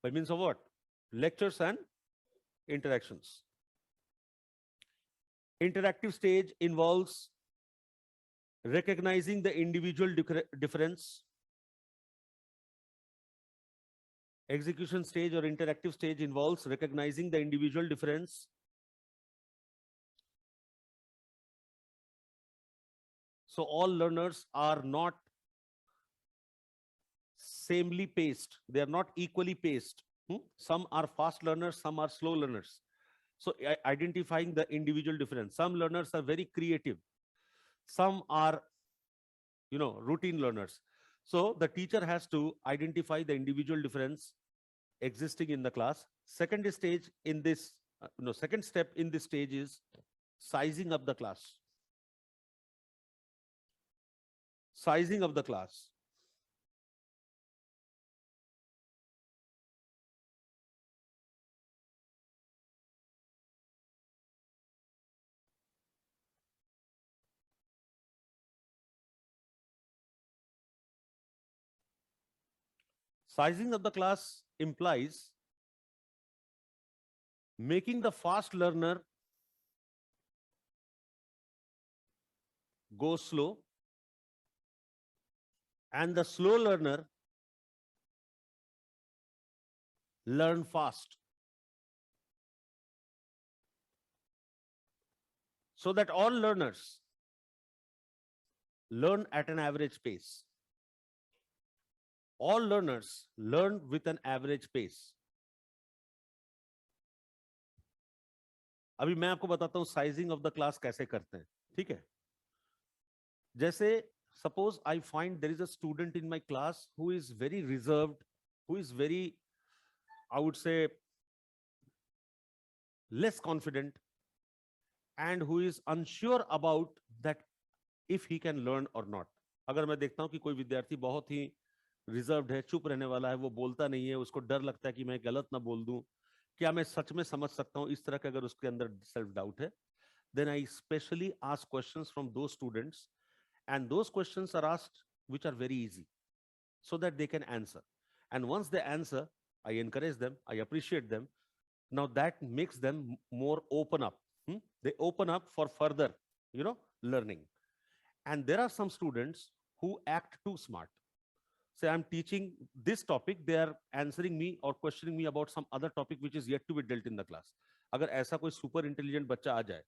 what? Lectures and interactions. Interactive stage involves recognizing the individual difference. Execution stage or interactive stage involves recognizing the individual difference. So all learners are not samely paced. They are not equally paced. Some are fast learners, some are slow learners. So identifying the individual difference. Some learners are very creative. Some are, routine learners. So the teacher has to identify the individual difference existing in the class. Second stage in this, second step in this stage is sizing up the class. Sizing of the class. Sizing of the class implies making the fast learner go slow and the slow learner learn fast, so that all learners learn at an average pace. All learners learn with an average pace. अभी मैं आपको बताता हूं sizing of the class कैसे करते हैं. ठीक है, जैसे suppose I find there is a student in my class who is very reserved, who is very, I would say, less confident, and who is unsure about that if he can learn or not. अगर मैं देखता हूं कि कोई विद्यार्थी बहुत ही reserved है, चुप रहने वाला है, वो बोलता नहीं है, उसको डर लगता है कि मैं गलत ना बोल दूं, क्या मैं सच में समझ सकता हूं, इस तरह का अगर उसके अंदर सेल्फ डाउट है, then I specially ask questions from those students, and those questions are asked which are very easy, so that they can answer. And once they answer, I encourage them, I appreciate them. Now that makes them more open up. They open up for further, learning. And there are some students who act too smart. Say I'm teaching this topic, they are answering me or questioning me about some other topic which is yet to be dealt in the class. अगर ऐसा कोई super intelligent बच्चा आ जाए,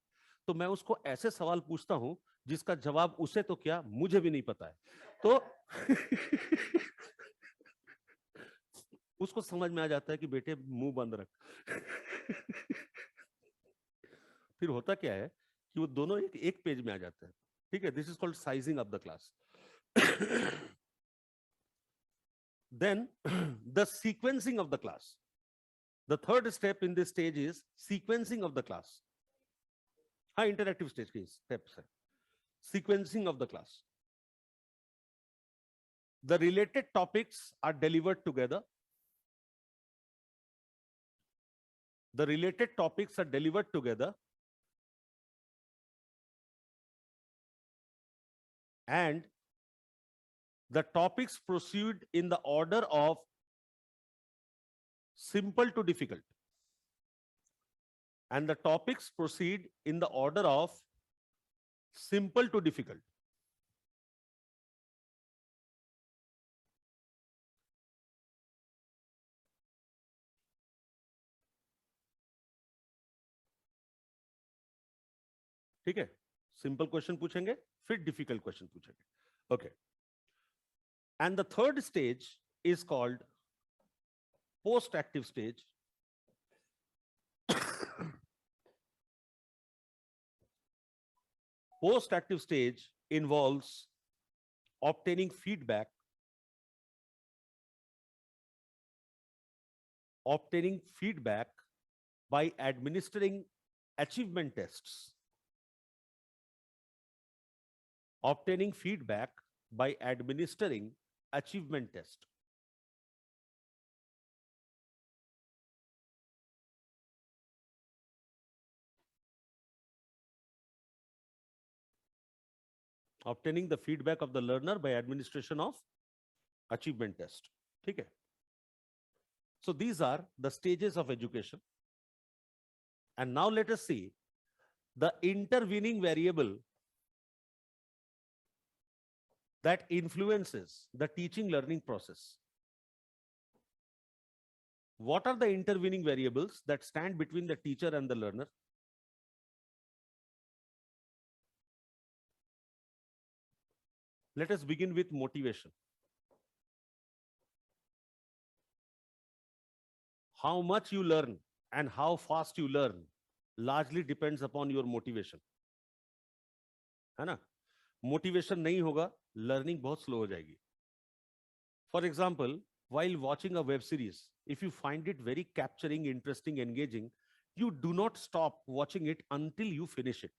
तो मैं उसको ऐसे सवाल पूछता हूं जिसका जवाब उसे तो क्या, मुझे भी नहीं पता है. तो उसको समझ में आ जाता है कि बेटे मुंह बंद रख. फिर होता क्या है कि वो दोनों एक पेज में आ जाते हैं. ठीक है, this is called sizing of the class. Then the sequencing of the class. The third step in this stage is sequencing of the class. High interactive stage की steps है. Sequencing of the class. The related topics are delivered together. The related topics are delivered together, and the topics proceed in the order of simple to difficult. And the topics proceed in the order of simple to difficult. ठीक है, simple question पूछेंगे, फिर difficult question पूछेंगे. Okay. And the third stage is called post-active stage. Post-active stage involves obtaining feedback, by administering achievement tests. Obtaining feedback by administering achievement test. obtaining the feedback of the learner by administration of achievement test. Okay. So these are the stages of education. And now let us see the intervening variable that influences the teaching learning process. What are the intervening variables that stand between the teacher and the learner? Let us begin with motivation. How much you learn and how fast you learn largely depends upon your motivation. है ना? Motivation नहीं होगा, learning बहुत slow हो जाएगी. For example, while watching a web series, if you find it very capturing, interesting, engaging, you do not stop watching it until you finish it.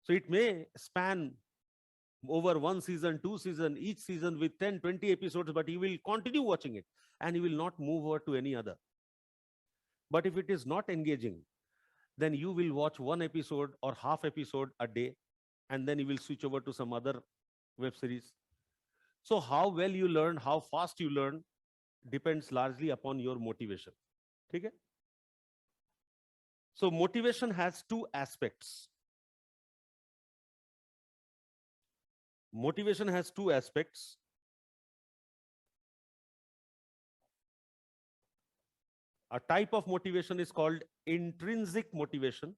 So it may span over one season, two season, each season with 10, 20 episodes, but you will continue watching it and you will not move over to any other. But if it is not engaging, then you will watch one episode or half episode a day, and then you will switch over to some other web series. So how well you learn, how fast you learn depends largely upon your motivation. Okay? So motivation has two aspects. Motivation has two aspects. A type of motivation is called intrinsic motivation.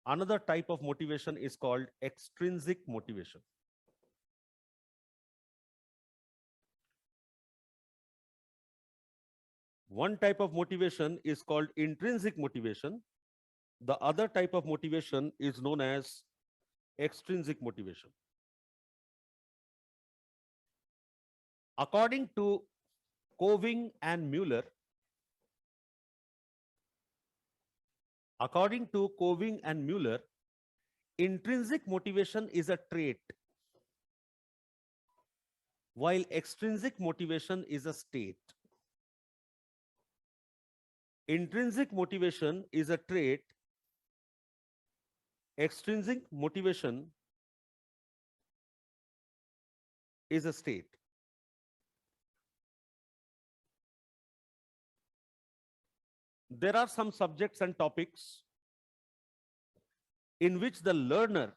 Another type of motivation is called extrinsic motivation. One type of motivation is called intrinsic motivation. The other type of motivation is known as extrinsic motivation. According to Coving and Mueller, intrinsic motivation is a trait, while extrinsic motivation is a state. Intrinsic motivation is a trait, extrinsic motivation is a state. There are some subjects and topics in which the learner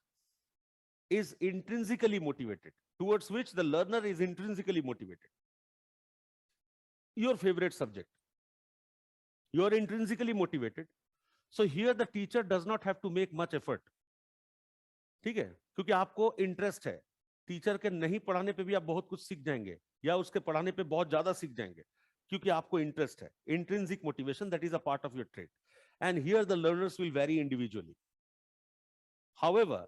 is intrinsically motivated, towards which the learner is intrinsically motivated. Your favorite subject, you are intrinsically motivated. So here the teacher does not have to make much effort. ठीक है, क्योंकि आपको interest है. Teacher के नहीं पढ़ाने पे भी आप बहुत कुछ सीख जाएंगे, या उसके पढ़ाने पे बहुत ज्यादा सीख जाएंगे, क्योंकि आपको इंटरेस्ट है. Intrinsic motivation, that is a part of your trait. And here the learners will vary individually. However,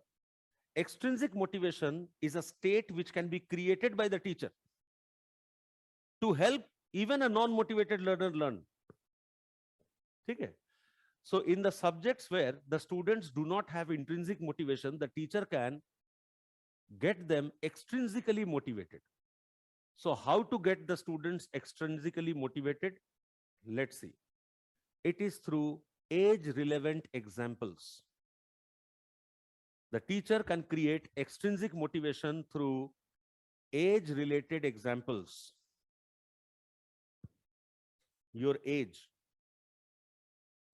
extrinsic motivation is a state which can be created by the teacher to help even a non-motivated learner learn. Okay? So in the subjects where the students do not have intrinsic motivation, the teacher can get them extrinsically motivated. So how to get the students extrinsically motivated? Let's see. It is through age-relevant examples. The teacher can create extrinsic motivation through age-related examples. Your age.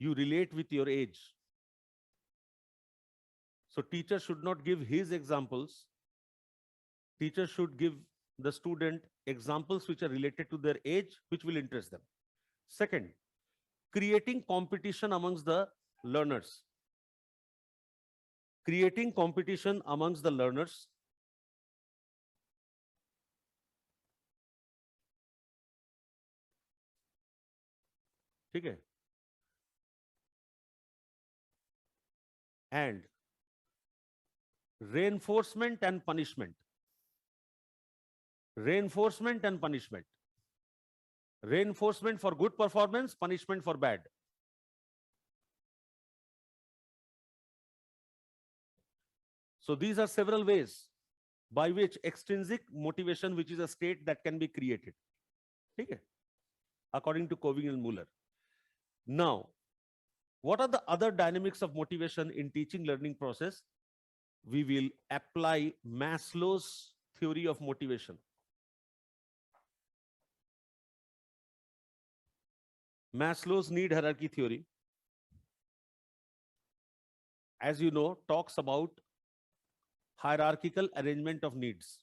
You relate with your age. So teacher should not give his examples. Teacher should give the student examples which are related to their age, which will interest them. Second, creating competition amongst the learners. Creating competition amongst the learners. ठीक है? And reinforcement and punishment. Reinforcement and punishment. Reinforcement for good performance, punishment for bad. So these are several ways by which extrinsic motivation, which is a state that can be created. Okay? According to Coving and Mueller. Now, What are the other dynamics of motivation in teaching learning process? We will apply Maslow's theory of motivation. Maslow's need hierarchy theory, as you know, talks about hierarchical arrangement of needs.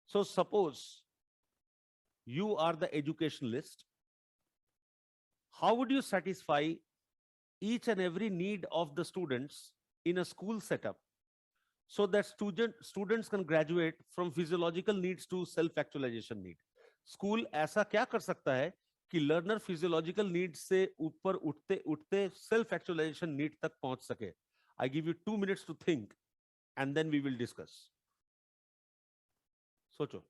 So suppose you are the educationalist, how would you satisfy each and every need of the students in a school setup so that students can graduate from physiological needs to self actualization need? School ऐसा क्या कर सकता है कि learner physiological need से ऊपर उठते उठते सेल्फ एक्चुअलाइजेशन नीड तक पहुंच सके? I give you 2 minutes to think and then we will discuss. सोचो.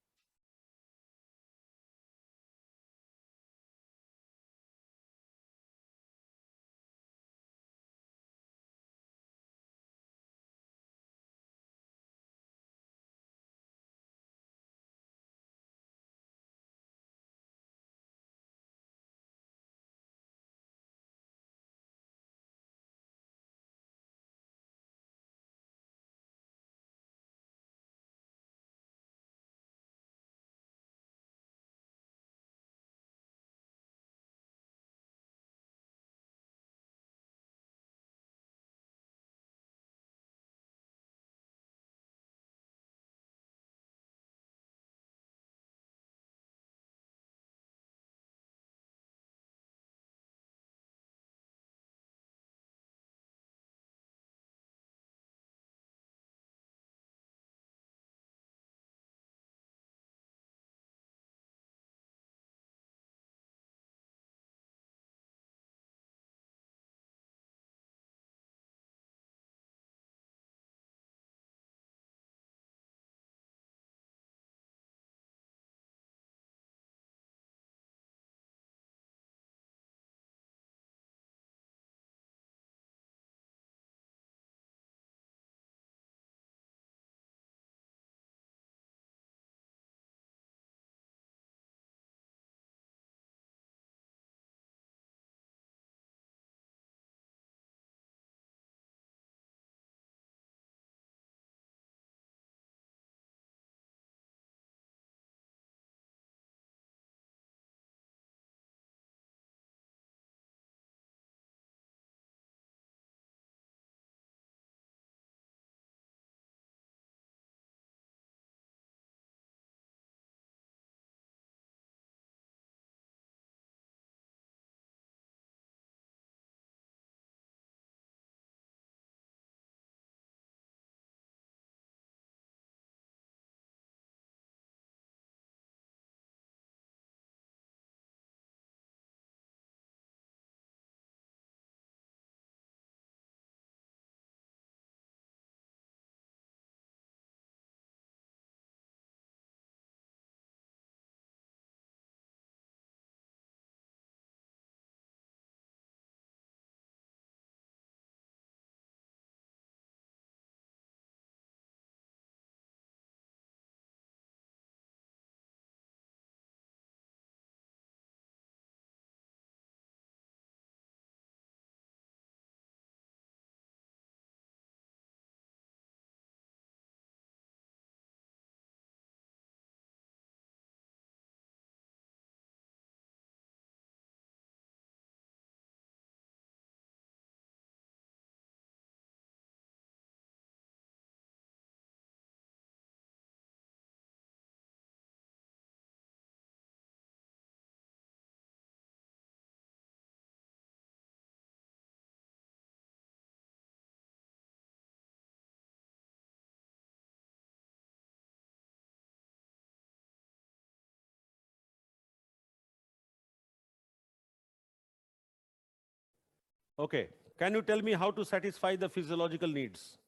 Okay. Can you tell me how to satisfy the physiological needs?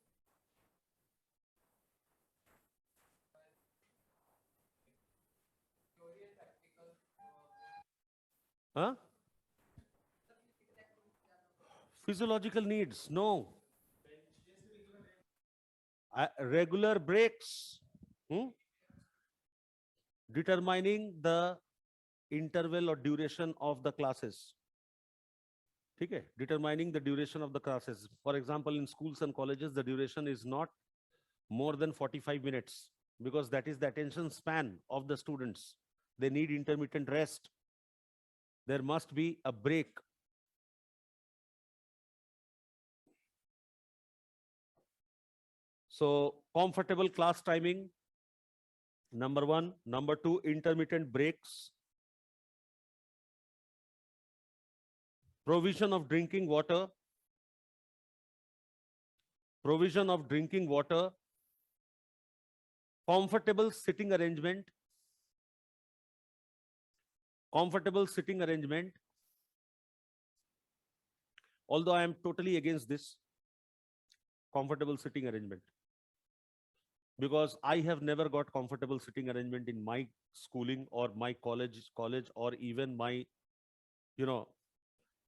Huh? Physiological needs? No. Regular breaks. Hmm? Determining the interval or duration of the classes. ठीक है, determining the duration of the classes. For example, in schools and colleges, the duration is not more than 45 minutes because that is the attention span of the students. They need intermittent rest. There must be a break. So comfortable class timing, number one. Number two, intermittent breaks. Provision of drinking water. Provision of drinking water. Comfortable sitting arrangement. Comfortable sitting arrangement. Although I am totally against this comfortable sitting arrangement, because I have never got comfortable sitting arrangement in my schooling or my college or even my, you know,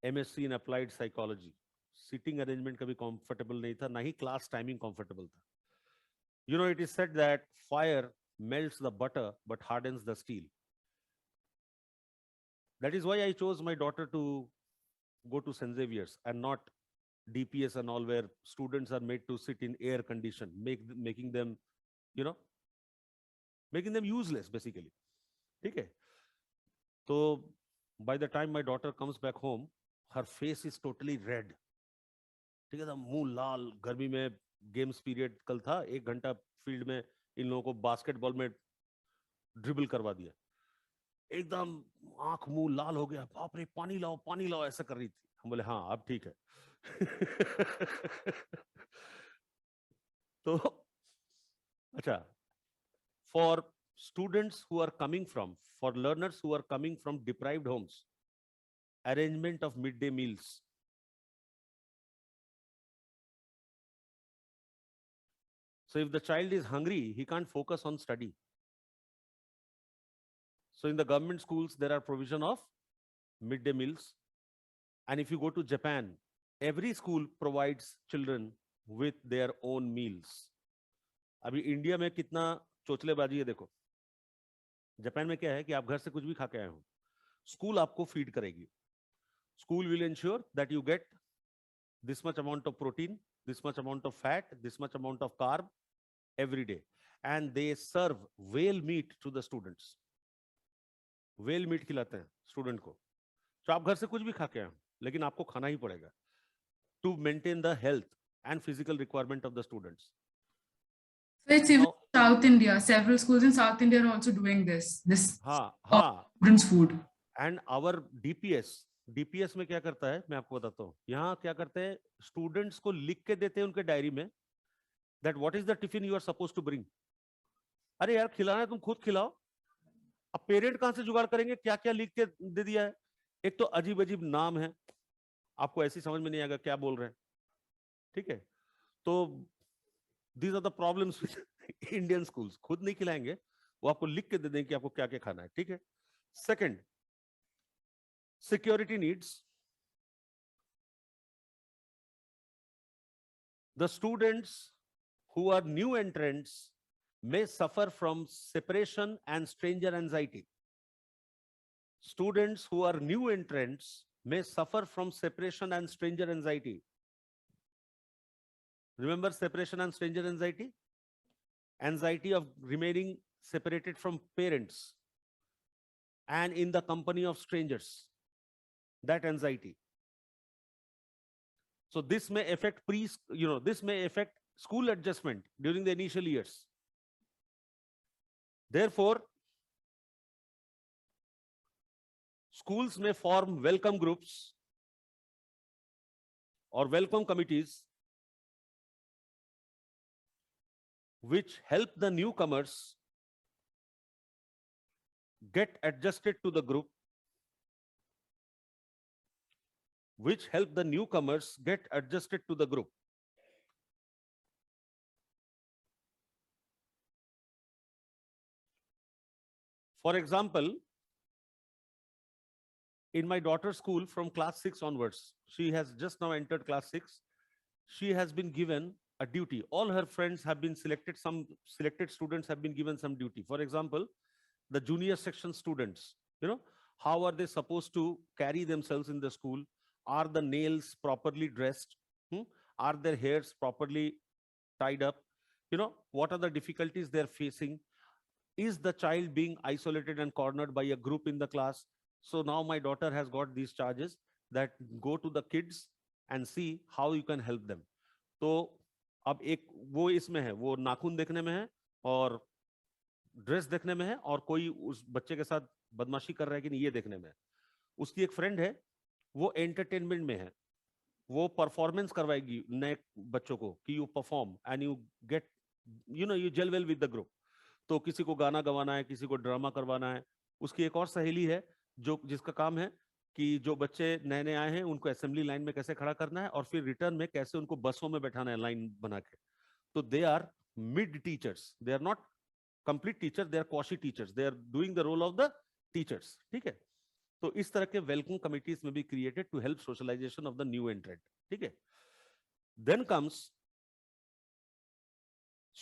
MSc in applied psychology. Sitting arrangement कभी comfortable नहीं था, ना ही class timing comfortable था. You know, it is said that fire melts the butter but hardens the steel. That is why I chose my daughter to go to St. Xavier's and not DPS and all, where students are made to sit in air condition, making them, you know, making them useless basically. Okay. So by the time my daughter comes back home, her face is totally red. ठीक है, मुंह लाल, गर्मी में games period कल था, 1 घंटा field में इन लोगों को बास्केटबॉल में ड्रिबल करवा दिया, एकदम आंख मुंह लाल हो गया, बाप रे पानी लाओ ऐसा कर रही थी. हम बोले हाँ अब ठीक है. तो अच्छा, for students who are coming from, for learners who are coming from deprived homes, arrangement of midday meals. So if the child is hungry, he can't focus on study. So in the government schools, there are provision of midday meals. And if you go to Japan, every school provides children with their own meals. अभी India में कितना चोचलेबाजी है देखो. Japan में क्या है कि आप घर से कुछ भी खा के आए हो, स्कूल आपको फीड करेगी. School will ensure that you get this much amount of protein, this much amount of fat, this much amount of carb every day. And they serve whale meat to the students. Whale meat खिलाते हैं student को. तो आप घर से कुछ भी खा के आए हो, लेकिन आपको खाना ही पड़ेगा to maintain the health and physical requirement of the students. So it's even South India. Several schools in South India are also doing this. Students' food. And our DPS में क्या करता है मैं आपको बताता हूँ. यहाँ क्या करते हैं, स्टूडेंट्स को लिख के देते हैं उनके डायरी में that what is the tiffin you are supposed to bring. अरे यार खिलाना है तुम खुद खिलाओ. अब पेरेंट कहां से जुगाड़ करेंगे, क्या क्या लिख के दे दिया है. एक तो अजीब अजीब नाम है, आपको ऐसी समझ में नहीं आएगा क्या बोल रहे हैं. ठीक है, तो these are the problems with Indian schools. खुद नहीं खिलाएंगे, वो आपको लिख के दे देंगे कि आपको क्या क्या खाना है. ठीक है. Second, security needs. The students who are new entrants may suffer from separation and stranger anxiety. Students who are new entrants may suffer from separation and stranger anxiety. Remember separation and stranger anxiety? Anxiety of remaining separated from parents and in the company of strangers. That anxiety. So this may affect this may affect school adjustment during the initial years. Therefore, schools may form welcome groups or welcome committees which help the newcomers get adjusted to the group, For example, in my daughter's school from class 6 onwards, she has just now entered class 6. She has been given a duty. All her friends have been selected. Some selected students have been given some duty. For example, the junior section students, how are they supposed to carry themselves in the school? Are the nails properly dressed? Hmm? Are their hairs properly tied up? What are the difficulties they're facing? Is the child being isolated and cornered by a group in the class? So now my daughter has got these charges, that go to the kids and see how you can help them. तो अब एक वो इसमें है, वो नाखून देखने में है और ड्रेस देखने में है, और कोई उस बच्चे के साथ बदमाशी कर रहा है कि नहीं ये देखने में है. उसकी एक फ्रेंड है, वो एंटरटेनमेंट में है, वो परफॉर्मेंस करवाएगी नए बच्चों को कि you perform and you get you gel well with the group. तो किसी को गाना गवाना है, किसी को ड्रामा करवाना है. उसकी एक और सहेली है जो जिसका काम है कि जो बच्चे नए नए आए हैं उनको असेंबली लाइन में कैसे खड़ा करना है और फिर रिटर्न में कैसे उनको बसों में बैठाना है लाइन बना के. तो they are mid teachers, they are not complete teacher, they are quasi teachers, they are doing the role of the teachers. ठीक है. तो इस तरह के वेलकम कमिटीज में भी created to help socialization of the new entrant. ठीक है. Then comes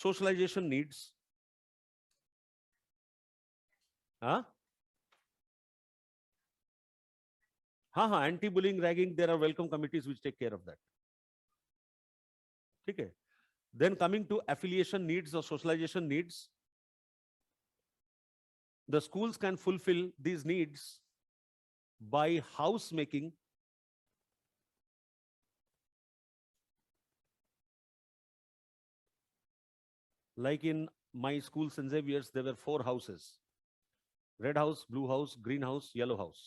socialization needs. हाँ हाँ, anti bullying, ragging, there are welcome committees which take care of that. ठीक है. Then coming to affiliation needs और socialization needs, the schools can fulfill these needs by house making, like in my school St. Xavier's there were 4 houses: red house, blue house, green house, yellow house.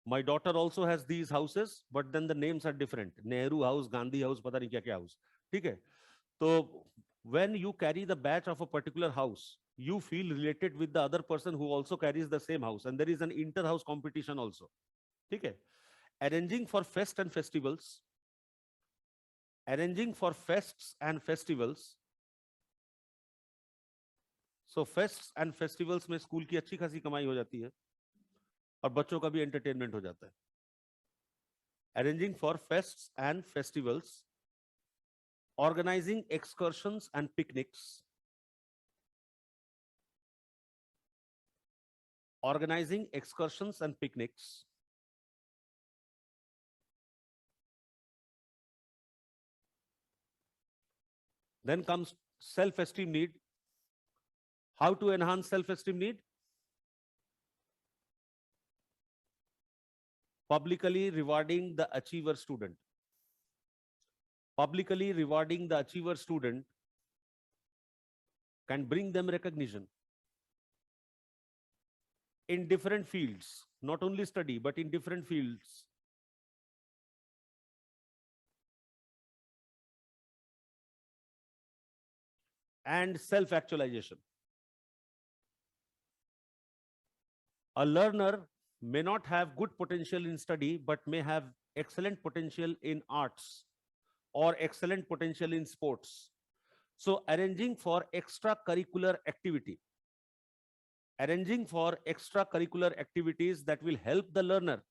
My daughter also has these houses, but then the names are different: Nehru house, Gandhi house, pata nahi kya kya house. ठीक है. तो when you carry the badge of a particular house, you feel related with the other person who also carries the same house, and there is an inter-house competition also. ठीक है. Arranging for fest and festivals, arranging for fests and festivals. So fests and festivals में school की अच्छी खासी कमाई हो जाती है और बच्चों का भी एंटरटेनमेंट हो जाता है. Arranging for fests and festivals, organizing excursions and picnics, organizing excursions and picnics, then comes self-esteem need. How to enhance self-esteem need? Publicly rewarding the achiever student. Publicly rewarding the achiever student can bring them recognition in different fields, not only study, but in different fields. And self-actualization. A learner may not have good potential in study, but may have excellent potential in arts or excellent potential in sports. So arranging for extracurricular activity, arranging for extracurricular activities that will help the learner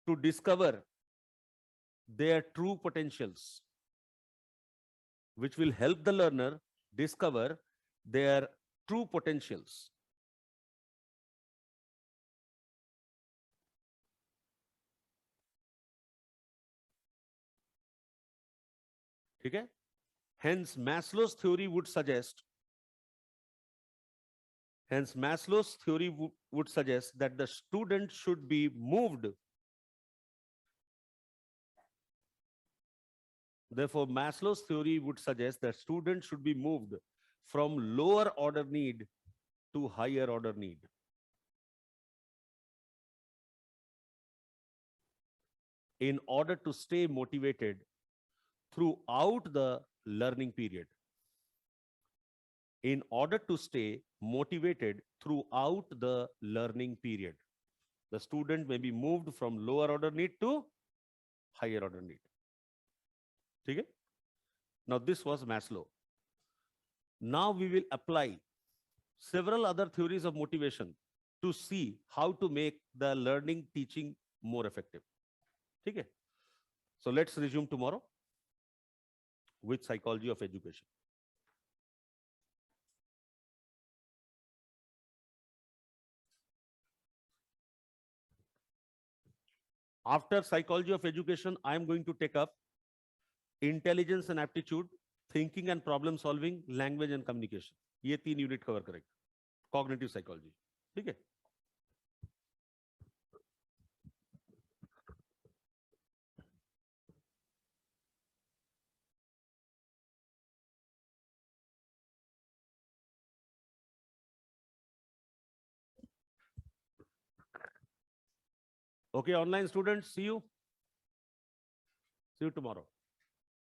to discover their true potentials, which will help the learner discover their true potentials. ठीक है. Hence Maslow's theory would suggest that the student should be moved. Therefore, Maslow's theory would suggest that students should be moved from lower order need to higher order need. In order to stay motivated throughout the learning period. In order to stay motivated throughout the learning period, the student may be moved from lower order need to higher order need. Okay? Now this was Maslow. Now we will apply several other theories of motivation to see how to make the learning teaching more effective. Okay? So let's resume tomorrow with psychology of education. After psychology of education, I am going to take up intelligence and aptitude, thinking and problem solving, language and communication. ये 3 unit cover करेगा cognitive psychology. ठीक है. Okay, online students, see you tomorrow.